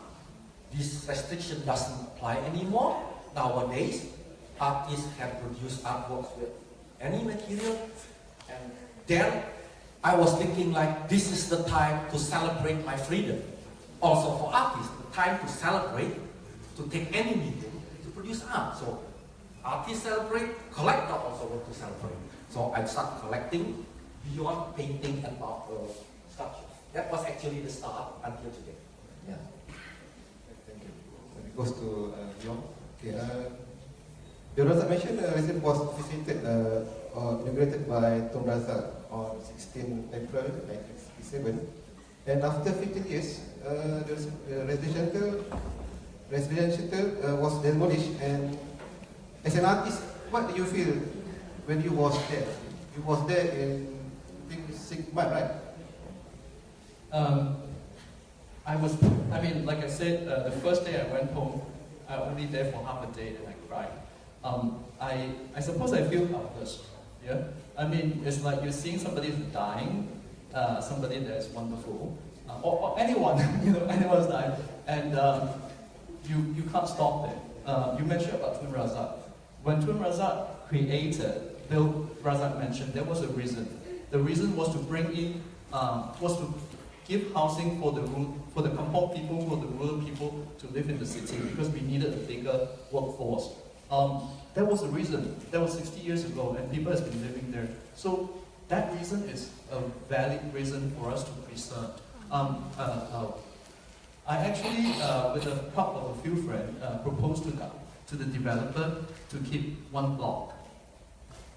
this restriction doesn't apply anymore. Nowadays, artists can produce artworks with any material, and then I was thinking like, this is the time to celebrate my freedom. Also for artists, the time to celebrate, to take any medium, to produce art. So artists celebrate, collector also want to celebrate. So I started collecting beyond painting and sculpture. That was actually the start until today. Yeah. Thank you. When it goes to Yong, okay. The Razak mentioned recent was visited or inaugurated by Tun Razak on 16 April 1967, and after 15 years, the residential was demolished. And as an artist, what do you feel when you was there? You was there in, I think, 6 months, right? I mean, like I said, the first day I went home, I was only there for half a day and I cried. I suppose I feel helpless, yeah? I mean, it's like you're seeing somebody who's dying, somebody that's wonderful, or anyone, anyone's dying, and you can't stop it. You mentioned about Tun Razak. When Tun Razak created, Bill Razak mentioned, there was a reason. The reason was to bring in, was to give housing for the kampong people, for the rural people to live in the city, because we needed a bigger workforce. That was the reason. That was 60 years ago, and people have been living there. So that reason is a valid reason for us to preserve. I actually, with the help of a few friends, proposed to the developer to keep one block.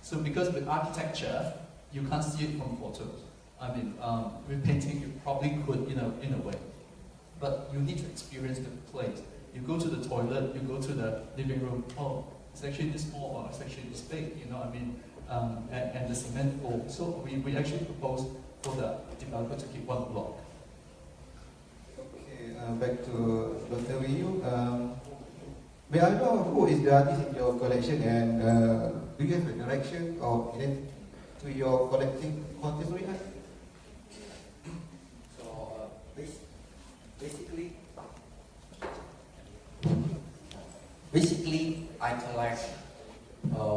So because with architecture, you can't see it from photos. I mean, with painting, you probably could, in a way. but you need to experience the place. You go to the toilet, you go to the living room, oh, it's actually this small or it's actually this big, you know what I mean? And the cement floor. So we actually propose for the developer to keep one block. Okay, back to Dr. Wiyu. May I know who is the artist in your collection, and do you have a direction or to your collecting contemporary art? So basically, I collect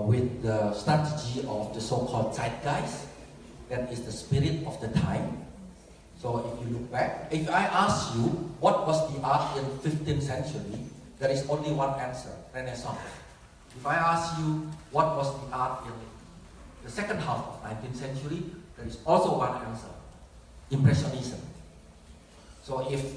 with the strategy of the so-called zeitgeist, that is the spirit of the time. So if you look back, if I ask you what was the art in 15th century, there is only one answer: Renaissance. If I ask you what was the art in the second half of 19th century, there is also one answer: Impressionism. So if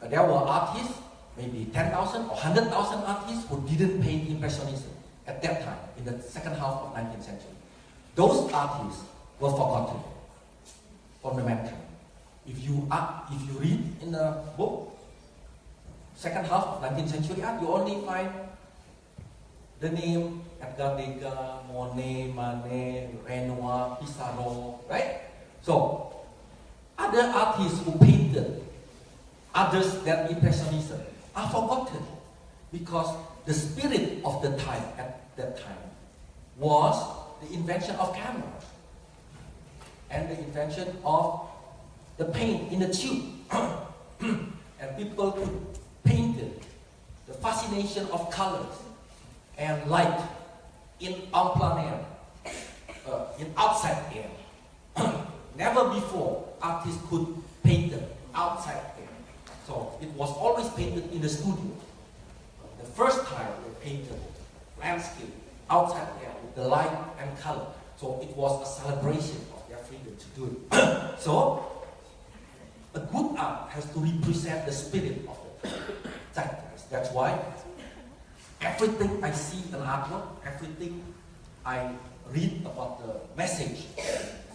there were artists, maybe 10,000 or 100,000 artists who didn't paint Impressionism at that time, in the second half of 19th century. Those artists were forgotten from the mankind. If you read in the book, second half of 19th century art, you only find the name Edgar Degas, Monet, Manet, Renoir, Pissarro, right? So, other artists who painted others than Impressionism are forgotten because the spirit of the time at that time was the invention of cameras and the invention of the paint in the tube. And people could paint it, the fascination of colors and light in en plein air, in outside air. Never before artists could paint them outside air. So it was always painted in the studio. The first time they painted landscape outside air with the light and color. So it was a celebration of their freedom to do it. So a good art has to represent the spirit of the zeitgeist. That's why everything I see in artwork, everything I read about the message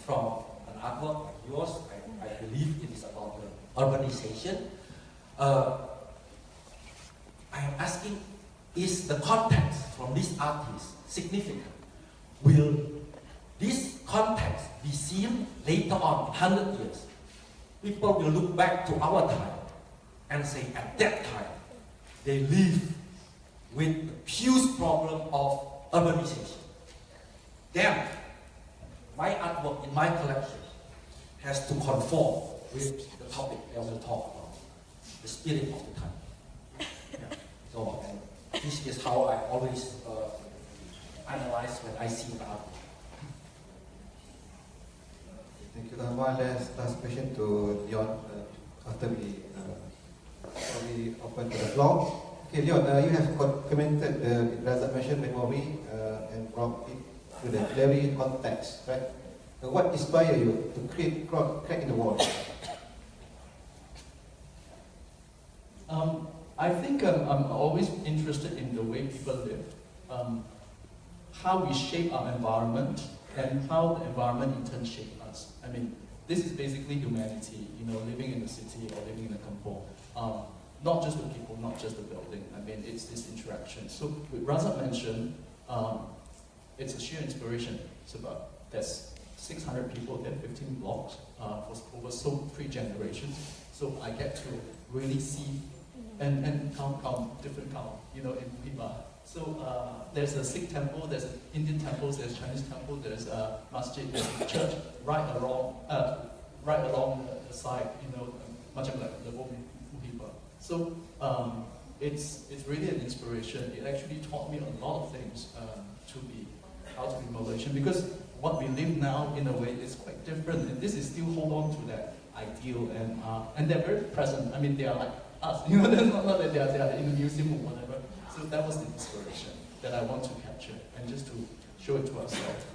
from an artwork like yours, I believe it is about the urbanization. I am asking, is the context from this artist significant? Will this context be seen later on, 100 years? People will look back to our time and say, at that time, they lived with the huge problem of urbanization. Then, my artwork in my collection has to conform with the topic I will talk about, the spirit of the time. Yeah. So, this is how I always analyze when I see the artwork. Thank you. One last question to Leon after we open to the floor. Okay, Leon, you have commented Razak mentioned memory and brought it to the very context, right? What inspired you to create crack in the wall? I think I'm always interested in the way people live, how we shape our environment, and how the environment in turn shapes us. I mean, this is basically humanity, you know, living in the city or living in a kampong. Not just the people, not just the building. I mean, it's this interaction. So, with Razak mentioned, it's a sheer inspiration. It's about, there's 600 people there, 15 blocks, for over 3 generations. So I get to really see and count, different count, you know, in Lima. So there's a Sikh temple, there's an Indian temple, there's a Chinese temple, there's a masjid, there's a church right along the side, you know, much like the Muhiba. So it's really an inspiration. It actually taught me a lot of things how to be Malaysian, because what we live now in a way is quite different, and this is still hold on to that ideal, and they're very present. I mean, they are like us, you know. Not that they are in a museum or whatever. So that was the inspiration that I want to capture, and just to show it to ourselves.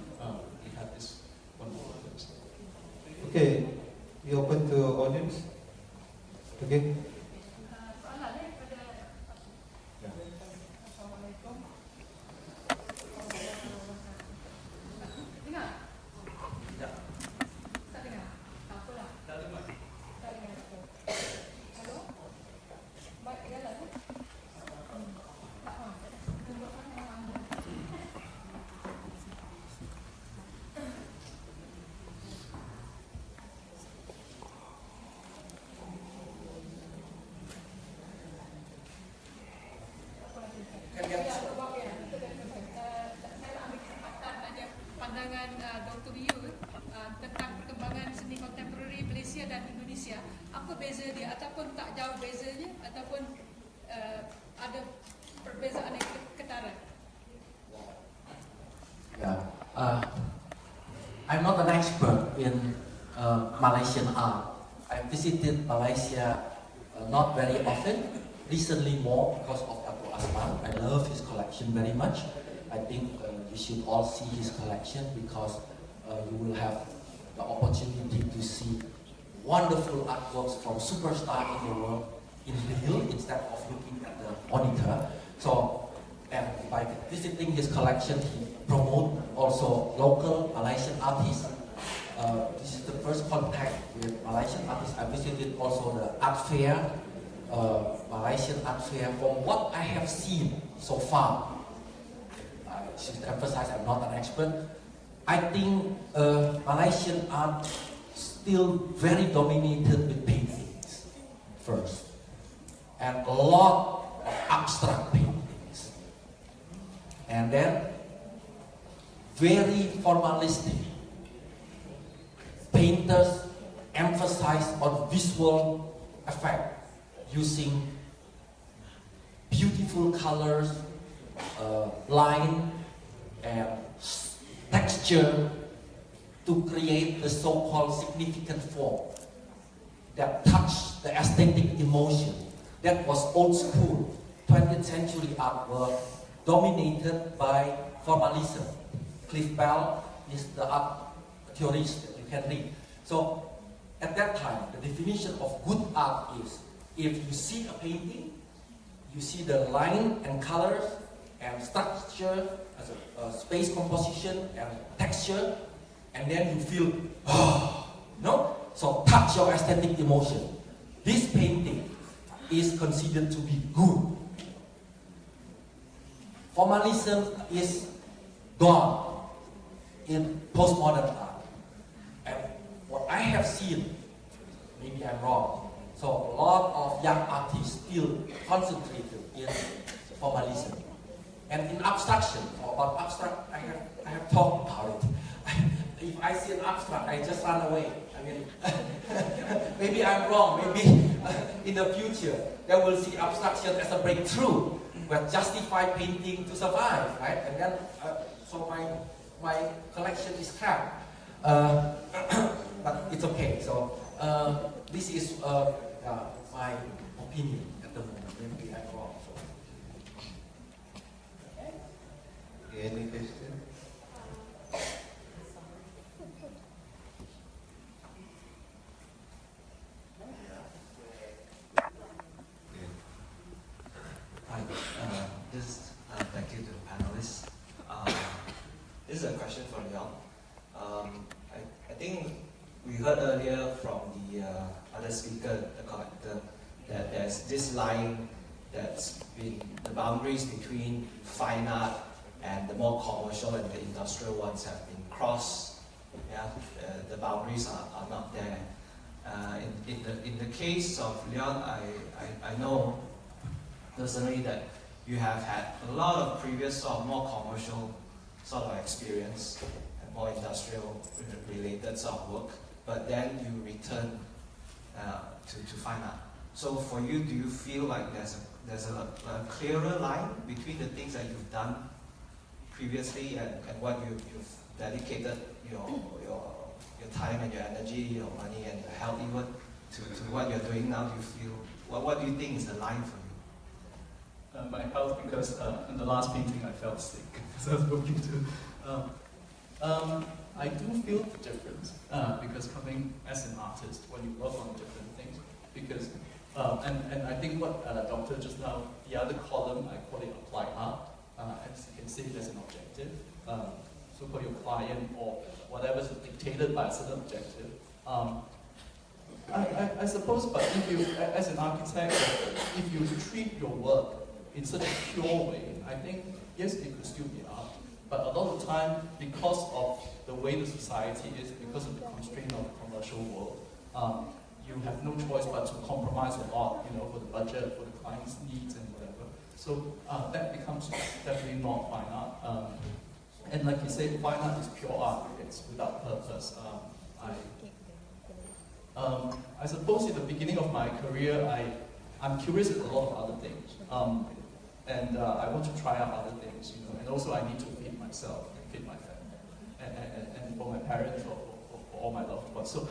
We have this wonderful things. Okay, we open to audience. Okay. Malaysia dan Indonesia, apa beza dia ataupun tak jauh bezanya ataupun ada perbezaan yang ketara? Yeah. I'm not an expert in Malaysian art. I visited Malaysia not very often, recently more because of Dr. Azam. I love his collection very much. I think you should all see his collection because you will have the opportunity to see wonderful artworks from superstars in the world in real instead of looking at the monitor. So, and by visiting his collection, he promote also local Malaysian artists. This is the first contact with Malaysian artists. I visited also the art fair, Malaysian art fair. From what I have seen so far, I should emphasize I'm not an expert. I think Malaysian art still very dominated with paintings first, and a lot of abstract paintings, and then very formalistic. Painters emphasize on visual effect using beautiful colors, line, and texture to create the so-called significant form that touch the aesthetic emotion. That was old school. 20th century art were dominated by formalism. Cliff Bell is the art theorist that you can read. So at that time, the definition of good art is if you see a painting, you see the line and colors and structure as a space composition and texture, and then you feel, no? So touch your aesthetic emotion. This painting is considered to be good. Formalism is gone in postmodern art. And what I have seen, maybe I'm wrong, so a lot of young artists still concentrated in formalism. And in abstraction, or about abstract, I have talked about it. If I see an abstract, I just run away. I mean, maybe I'm wrong, maybe in the future, they will see abstraction as a breakthrough, where justify painting to survive, right? And then, so my collection is crap, but it's okay. So this is my opinion at the moment. Maybe I'm wrong. So. Any question? Hi, thank you to the panelists. This is a question for Leon. I think we heard earlier from the other speaker, the collector, that there's this line that's been, the boundaries between fine art and the more commercial and the industrial ones have been crossed. Yeah, the boundaries are not there. In the case of Leon, I know personally that you have had a lot of previous sort of more commercial sort of experience and more industrial related sort of work, but then you return to fine art. So for you, do you feel like there's a clearer line between the things that you've done previously and what you've dedicated your time and your energy, your money and your health even to what you're doing now? Do you feel, what do you think is the line for you? My health, because in the last painting I felt sick, so I was working too. I do feel the difference because coming as an artist, when you work on different things, because and I think what Doctor just now, the other column, I call it applied art. As you can see, there's an objective. So for your client or whatever is dictated by a certain objective. I suppose, but if you, as an architect, if you treat your work in such a pure way, I think, yes, it could still be art. But a lot of the time, because of the way the society is, because of the constraint of the commercial world, you have no choice but to compromise a lot, for the budget, for the client's needs and whatever. So that becomes definitely not fine art. And like you said, fine art is pure art. It's without purpose. I suppose in the beginning of my career, I'm curious about a lot of other things. I want to try out other things, you know, and also I need to feed myself and feed my family, and for my parents, for all my loved ones. So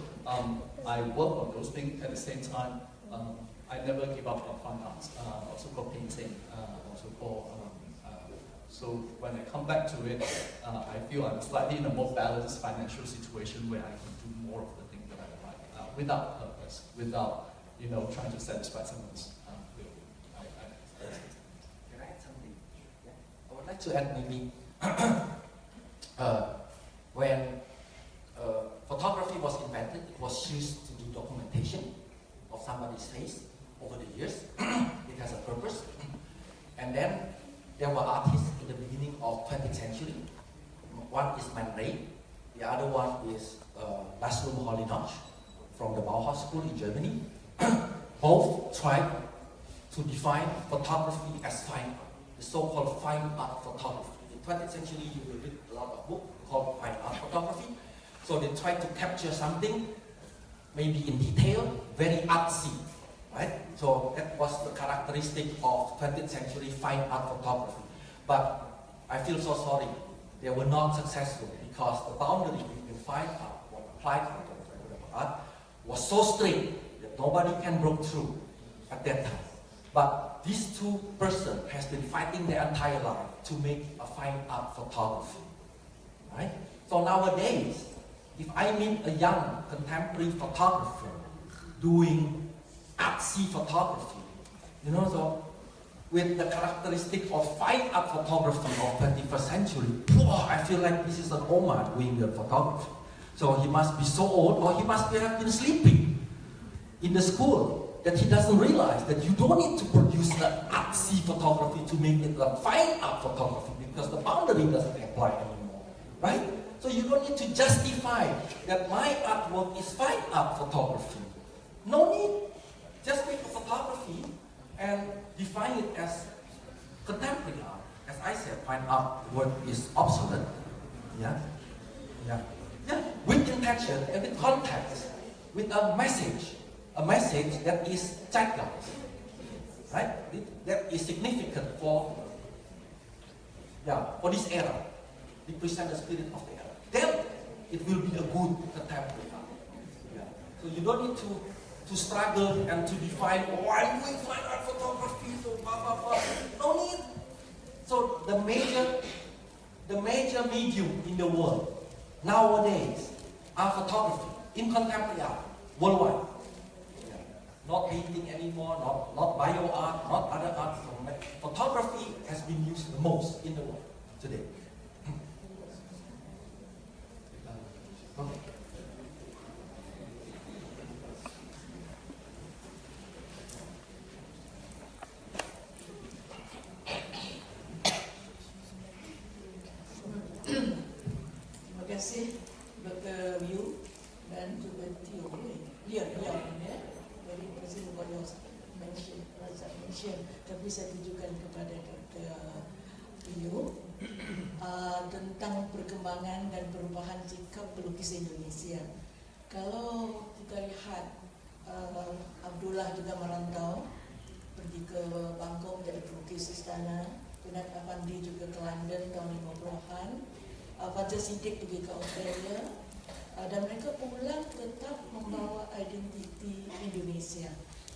I work on those things at the same time. I never give up on fine arts, also called painting, also called. So when I come back to it, I feel I'm slightly in a more balanced financial situation where I can do more of the things that I like, without purpose, without, you know, trying to satisfy someone's will. Can I add something? Yeah. I would like to add maybe when photography was invented, it was used to do documentation of somebody's face over the years. It has a purpose. And then there were artists in the beginning of 20th century. One is Man Ray, the other one is Laszlo Moholy-Nagy from the Bauhaus School in Germany. Both tried to define photography as fine art, the so-called fine art photography. In 20th century, you will read a lot of books called fine art photography. So they tried to capture something, maybe in detail, very artsy, right? So that was the characteristic of 20th century fine art photography. But I feel so sorry, they were not successful because the boundary between fine art or applied art was so strict that nobody can break through at that time. But these two persons has been fighting their entire life to make a fine art photography, right? So nowadays, if I meet a young contemporary photographer doing artsy photography, you know, so with the characteristic of fine art photography of 21st century, I feel like this is an Oma doing the photography. So he must be so old, or he must have been sleeping in the school, that he doesn't realize that you don't need to produce the artsy photography to make it a fine art photography, because the boundary doesn't apply anymore, right? So you don't need to justify that my artwork is fine art photography. No need. Just make a photography and define it as contemporary art. As I said, fine art word is obsolete. Yeah? Yeah. Yeah. With intention and with context, with a message that is zeitgeist, right? That is significant for this era. Represent the spirit of the era. Then it will be a good contemporary art. Yeah. So you don't need to struggle and to define, I'm doing fine art photography, so blah blah blah. No need. So the major medium in the world nowadays are photography in contemporary art worldwide. Yeah. Not painting anymore, not bio art, not other art. So photography has been used the most in the world today. Terima kasih Dr. Yu dan juga Tio. Very impressive what you mention, tapi saya tujukan kepada Dr. Yu tentang perkembangan dan perubahan sikap pelukis Indonesia. Kalau kita lihat Abdullah juga merantau, pergi ke Bangkok jadi pelukis istana, Kunat Afandi juga ke London tahun 50-an, Fajar Siddiq pergi ke Australia, dan mereka pulang tetap membawa identiti Indonesia.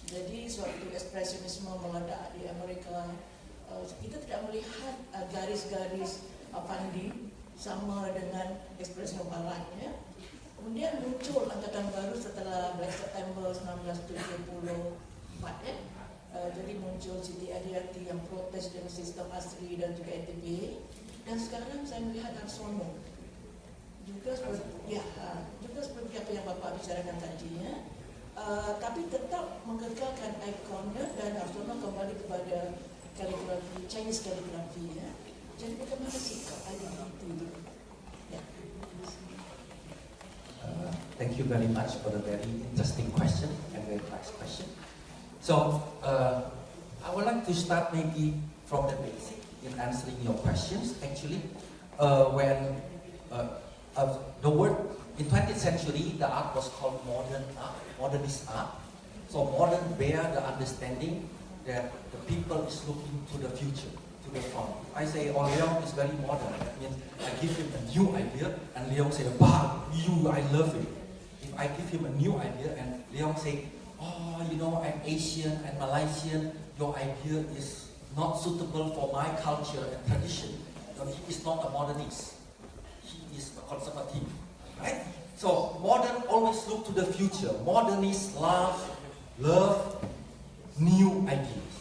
Jadi suatu ekspresionisme meledak di Amerika, kita tidak melihat garis-garis Afandi sama dengan ekspresi Barat, ya. Kemudian muncul angkatan baru setelah Black September 1974, ya. Jadi muncul Siti Adiati yang protes dengan sistem asri dan juga ETB. Dan sekarang saya melihat Arsono juga seperti apa yang Bapak bicarakan tadi, ya. Tapi tetap menggegarkan ikonnya, dan Arsono kembali kepada kaligrafi, Chinese kaligrafi, ya. Jadi bagaimana sikap identiti itu? Ya. Thank you very much for the very interesting question and very nice question. So, I would like to start maybe from the basic in answering your questions. Actually, when the word In 20th century, the art was called modern art, modernist art. So modern bear the understanding that the people is looking to the future, to the front. If I say, oh, Leong is very modern, that means I give him a new idea, and Leong say, bah, I love it. If I give him a new idea, and Leong say, oh, you know, I'm Asian, I'm Malaysian, your idea is not suitable for my culture and tradition. No, he is not a modernist. He is a conservative. Right? So modern always look to the future. Modernists love new ideas.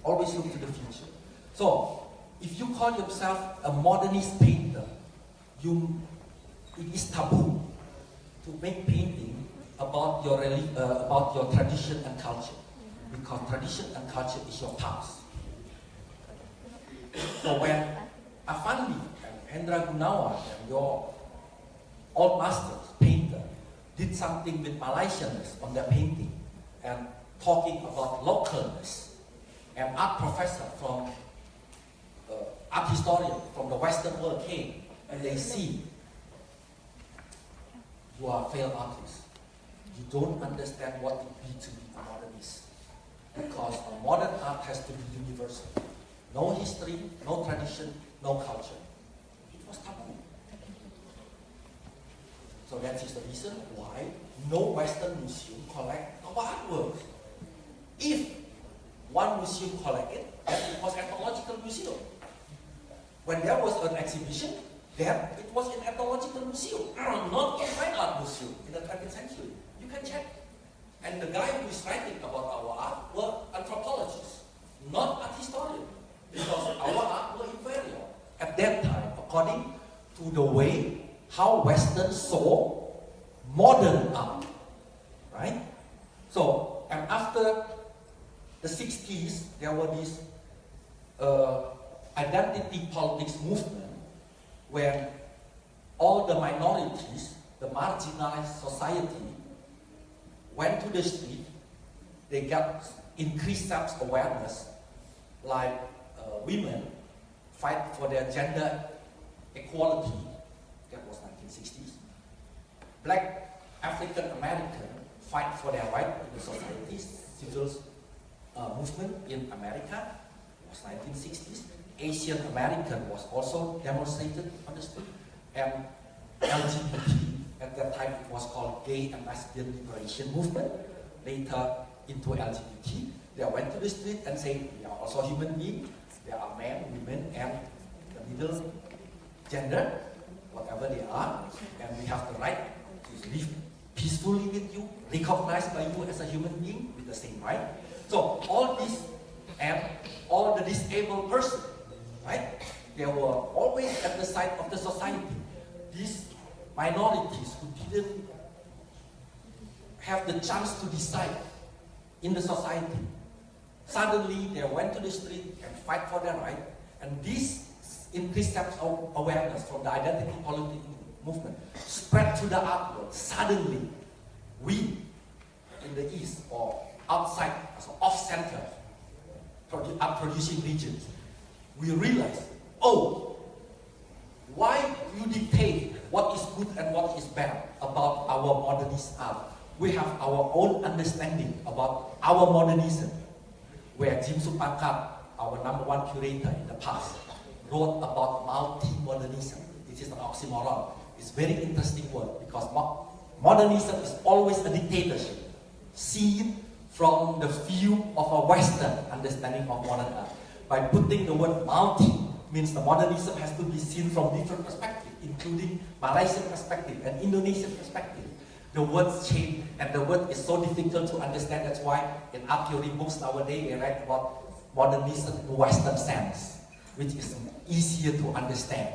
Always look to the future. So if you call yourself a modernist painter, it is taboo to make painting about your tradition and culture, because tradition and culture is your past. So when Afandi and Hendra Gunawan and your old masters, painter, did something with Malaysians on their painting and talking about localness, and art professor from art historian from the Western world came and they see you are a failed artist. You don't understand what it means to be a modernist, because modern art has to be universal. No history, no tradition, no culture. It was taboo. So that is the reason why no Western museum collect our artworks. If one museum collected, then it was an ethnological museum. When there was an exhibition, then it was an ethnological museum, not a fine art museum in the 20th century. You can check. And the guy who is writing about our art were anthropologists, not art historians, because our art were inferior at that time, according to the way how Western saw modern art, right? So, and after the 60s, there were this identity politics movement where all the minorities, the marginalized society, went to the street. They got increased self-awareness, like women fight for their gender equality. That was 1960s. Black African American fight for their right in the society. Civil movement in America was 1960s. Asian American was also demonstrated on the street, and LGBT at that time it was called Gay and Lesbian Liberation Movement. Later into LGBT, they went to the street and said, we are also human beings. There are men, women, and the middle gender, whatever they are, and we have the right to live peacefully with you, recognized by you as a human being with the same right. So all this, and all the disabled persons, right? They were always at the side of the society. These minorities who didn't have the chance to decide in the society, suddenly they went to the street and fight for their right, and this increased self-awareness from the identity politics movement spread to the art world. Suddenly, we in the East or outside, so off-center, art-producing regions, we realize, oh, why you dictate what is good and what is bad about our modernist art? We have our own understanding about our modernism, where Jim Supakat, our #1 curator in the past, wrote about multi-modernism. This is an oxymoron. It's a very interesting word, because modernism is always a dictatorship, seen from the view of a Western understanding of modern art. By putting the word multi, means the modernism has to be seen from different perspectives, including Malaysian perspective and Indonesian perspective. The words change, and the word is so difficult to understand. That's why in art theory books nowadays, they write about modernism in Western sense, which is easier to understand.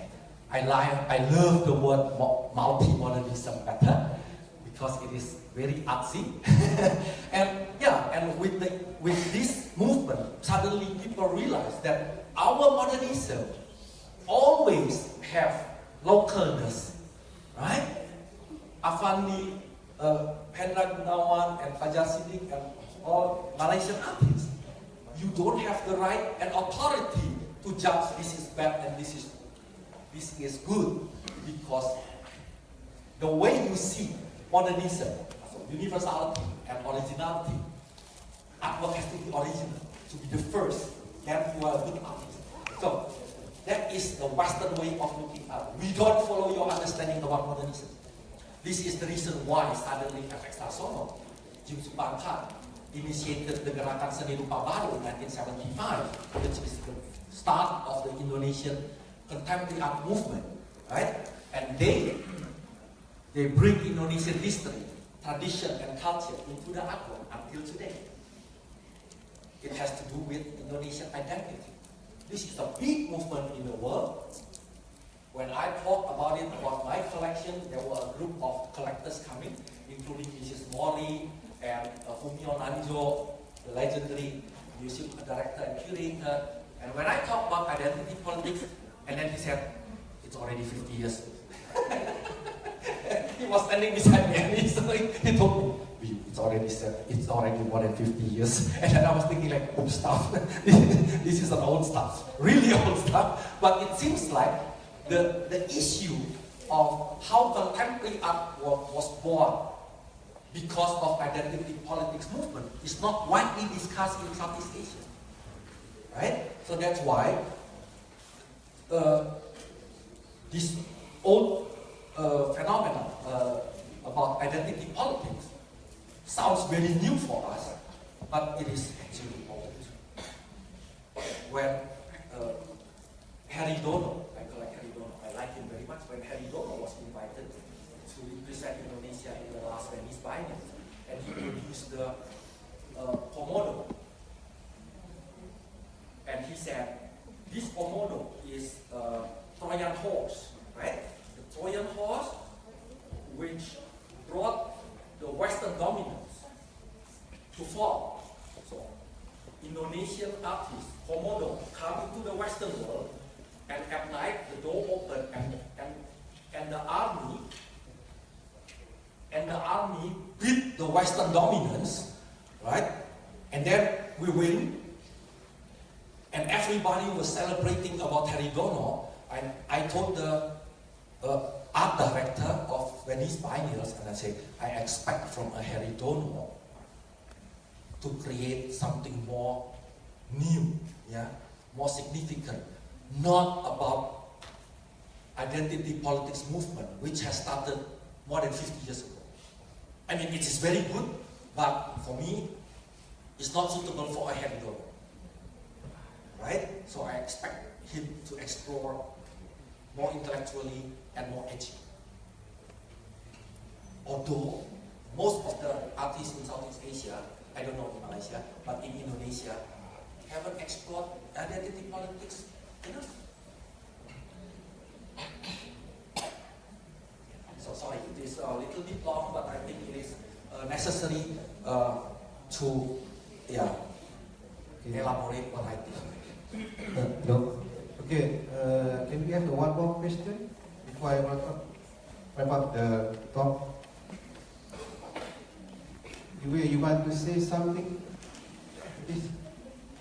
I love the word multi-modernism better, because it is very artsy. And yeah, and with this movement, suddenly people realize that our modernism always have localness, right? Afandi, Hendra Gunawan, and Fajar Siddiq, and all Malaysian artists, you don't have the right and authority to judge this is bad and this is good, because the way you see modernism, so universality and originality, artwork has to be original, to be the first, then you are a good artist. So that is the Western way of looking at it. We don't follow your understanding about modernism. This is the reason why suddenly FX Laksono, Jim Suparkan, initiated the Gerakan Seni Rupa Baru in 1975, which is the start of the Indonesian contemporary art movement, right? And they bring Indonesian history, tradition, and culture into the artwork until today. It has to do with Indonesian identity. This is a big movement in the world. When I talked about it, about my collection, there were a group of collectors coming, including Mrs. Mori and Fumio Nanjo, the legendary museum director and curator. And when I talked about identity politics, and then he said, it's already 50 years old. He was standing beside me and he told me, it's already more than 50 years. And then I was thinking like, old stuff. This is an old stuff, really old stuff. But it seems like the issue of how contemporary art was born because of identity politics movement is not widely discussed in Southeast Asia. Right? So that's why this old phenomenon about identity politics sounds very new for us, but it is actually old. When Harry Dono, I collect Harry Dono, I like him very much. When Harry Dono was invited to represent Indonesia in the last Venice Biennale, and he produced the Komodo, and he said, this Komodo is a Trojan horse, right? The Trojan horse which brought the Western dominance to fall. So, Indonesian artists, Komodo, come into the Western world, and at night the door opened, and the army beat the Western dominance, right? And then we win. And everybody was celebrating about Harry Dono, and I told the art director of Venice Biennale, and I said, I expect from a Harry Dono to create something more new, yeah, more significant, not about identity politics movement, which has started more than 50 years ago. I mean, it is very good, but for me, it's not suitable for a Harry Dono. Right? So I expect him to explore more intellectually and more edgy. Although most of the artists in Southeast Asia, I don't know in Malaysia, but in Indonesia, haven't explored identity politics enough. So sorry, it is a little bit long, but I think it is necessary to elaborate what I think. No. Okay, can we have one more question before I wrap up the talk? You want to say something? Please.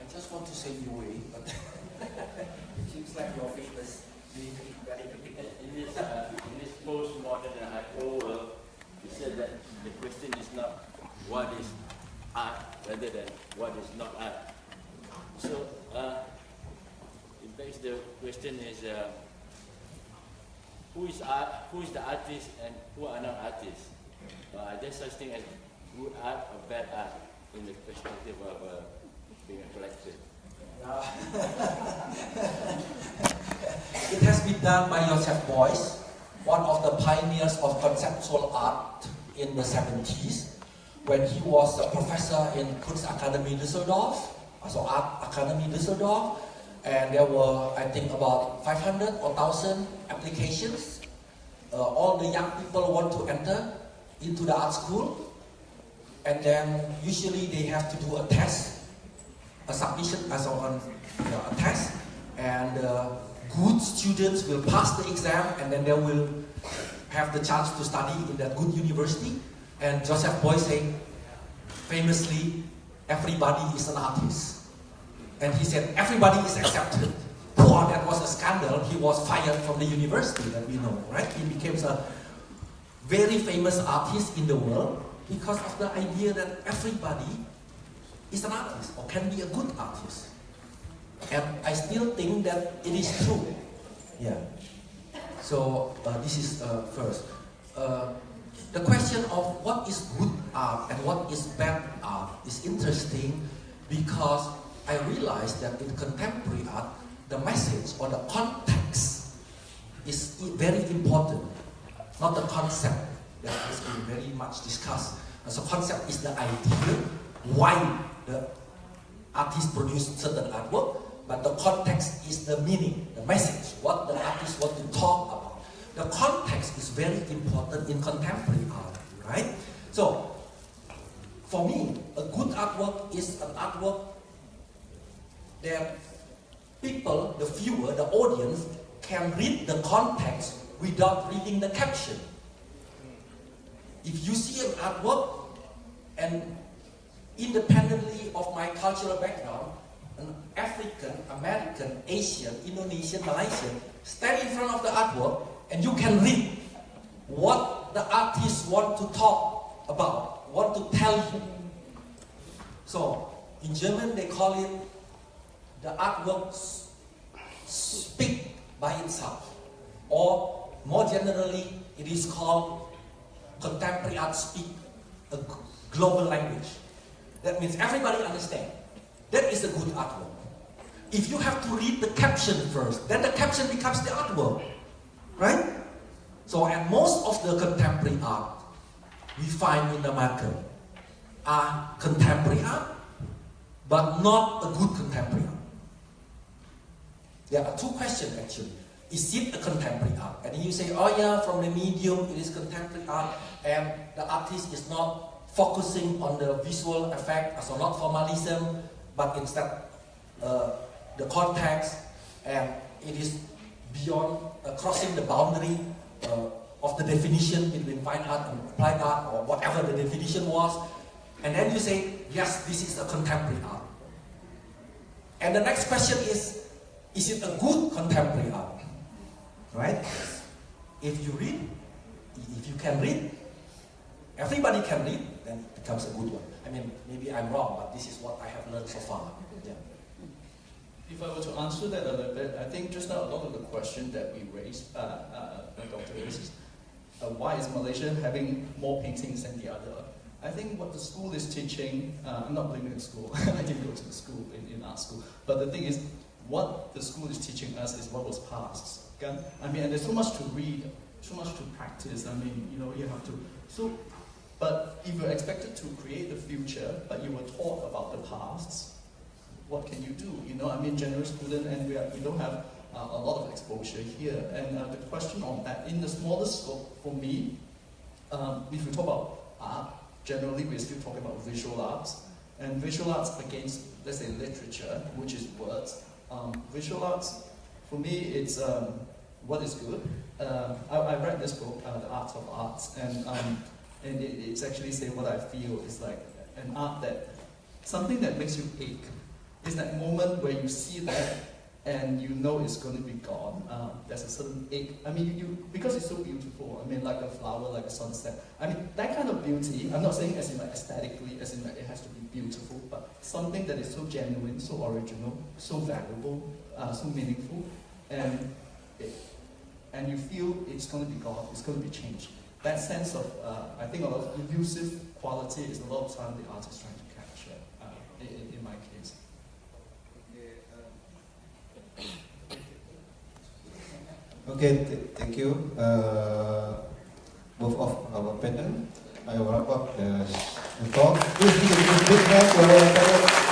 I just want to say Yue, but it seems like your famous being very critical. In this postmodern art world, you said that the question is not what is art rather than what is not art. So, in fact, the question is who is the artist and who are not artists? There's such thing as good art or bad art in the perspective of being a collector. It has been done by Joseph Beuys, one of the pioneers of conceptual art in the 70s, when he was a professor in Kunstakademie Düsseldorf, also Art Academy Düsseldorf, and there were, I think, about 500 or 1,000 applications. All the young people want to enter into the art school, and then usually they have to do a test, a submission, a test, and good students will pass the exam, and then they will have the chance to study in that good university. And Joseph Beuys said, famously, everybody is an artist. And he said, everybody is accepted. Wow, that was a scandal. He was fired from the university that we know, right? He became a very famous artists in the world because of the idea that everybody is an artist or can be a good artist. And I still think that it is true. Yeah. So this is first. The question of what is good art and what is bad art is interesting because I realized that in contemporary art, the message or the context is very important, not the concept that has been very much discussed. And so concept is the idea why the artist produced certain artwork, but the context is the meaning, the message, what the artist want to talk about. The context is very important in contemporary art, right? So, for me, a good artwork is an artwork that people, the viewer, the audience, can read the context without reading the caption. If you see an artwork, and independently of my cultural background, an African, American, Asian, Indonesian, Malaysian, stand in front of the artwork, and you can read what the artist want to talk about, want to tell you. So, in German they call it the artwork speak by itself. Or, more generally, it is called contemporary art speak a global language. That means everybody understands. That is a good artwork. If you have to read the caption first, then the caption becomes the artwork. Right? So, and most of the contemporary art we find in the market are contemporary art, but not a good contemporary art. There are two questions actually. Is it a contemporary art? And you say, oh yeah, from the medium it is contemporary art, and the artist is not focusing on the visual effect, so not formalism, but instead the context, and it is beyond crossing the boundary of the definition between fine art and applied art, or whatever the definition was. And then you say, yes, this is a contemporary art. And the next question is it a good contemporary art? Right? If you read, if you can read, everybody can read, then it becomes a good one. I mean, maybe I'm wrong, but this is what I have learned so far. Yeah. If I were to answer that a little bit, I think just now a lot of the question that we raised, Dr. raises, why is Malaysia having more paintings than the other? I think what the school is teaching, I'm not blaming the school, I didn't go to the school, in art school, but the thing is, what the school is teaching us is what was past. Okay? I mean, and there's so much to read, so much to practice, I mean, you know, you have to, so, but if you're expected to create the future, but you were taught about the past, what can you do? You know, I mean, general student, and we don't have a lot of exposure here. And the question on that, in the smaller scope, for me, if we talk about art, generally we're still talking about visual arts. And visual arts against, let's say, literature, which is words. Visual arts, for me, it's what is good. I read this book, The Art of Arts, and it's actually saying what I feel is like an art that, something that makes you ache. It's that moment where you see that and you know it's going to be gone. There's a certain ache. I mean, because it's so beautiful. I mean, like a flower, like a sunset. I mean, that kind of beauty, I'm not saying as in like aesthetically, as in like it has to be beautiful, but something that is so genuine, so original, so valuable, so meaningful, and you feel it's going to be gone, it's going to be changed. That sense of, I think a lot of elusive quality is a lot of time the artist trying to capture, in my case. Okay, thank you, both of our panel. I will wrap up the talk. Please give a big hand to our panel.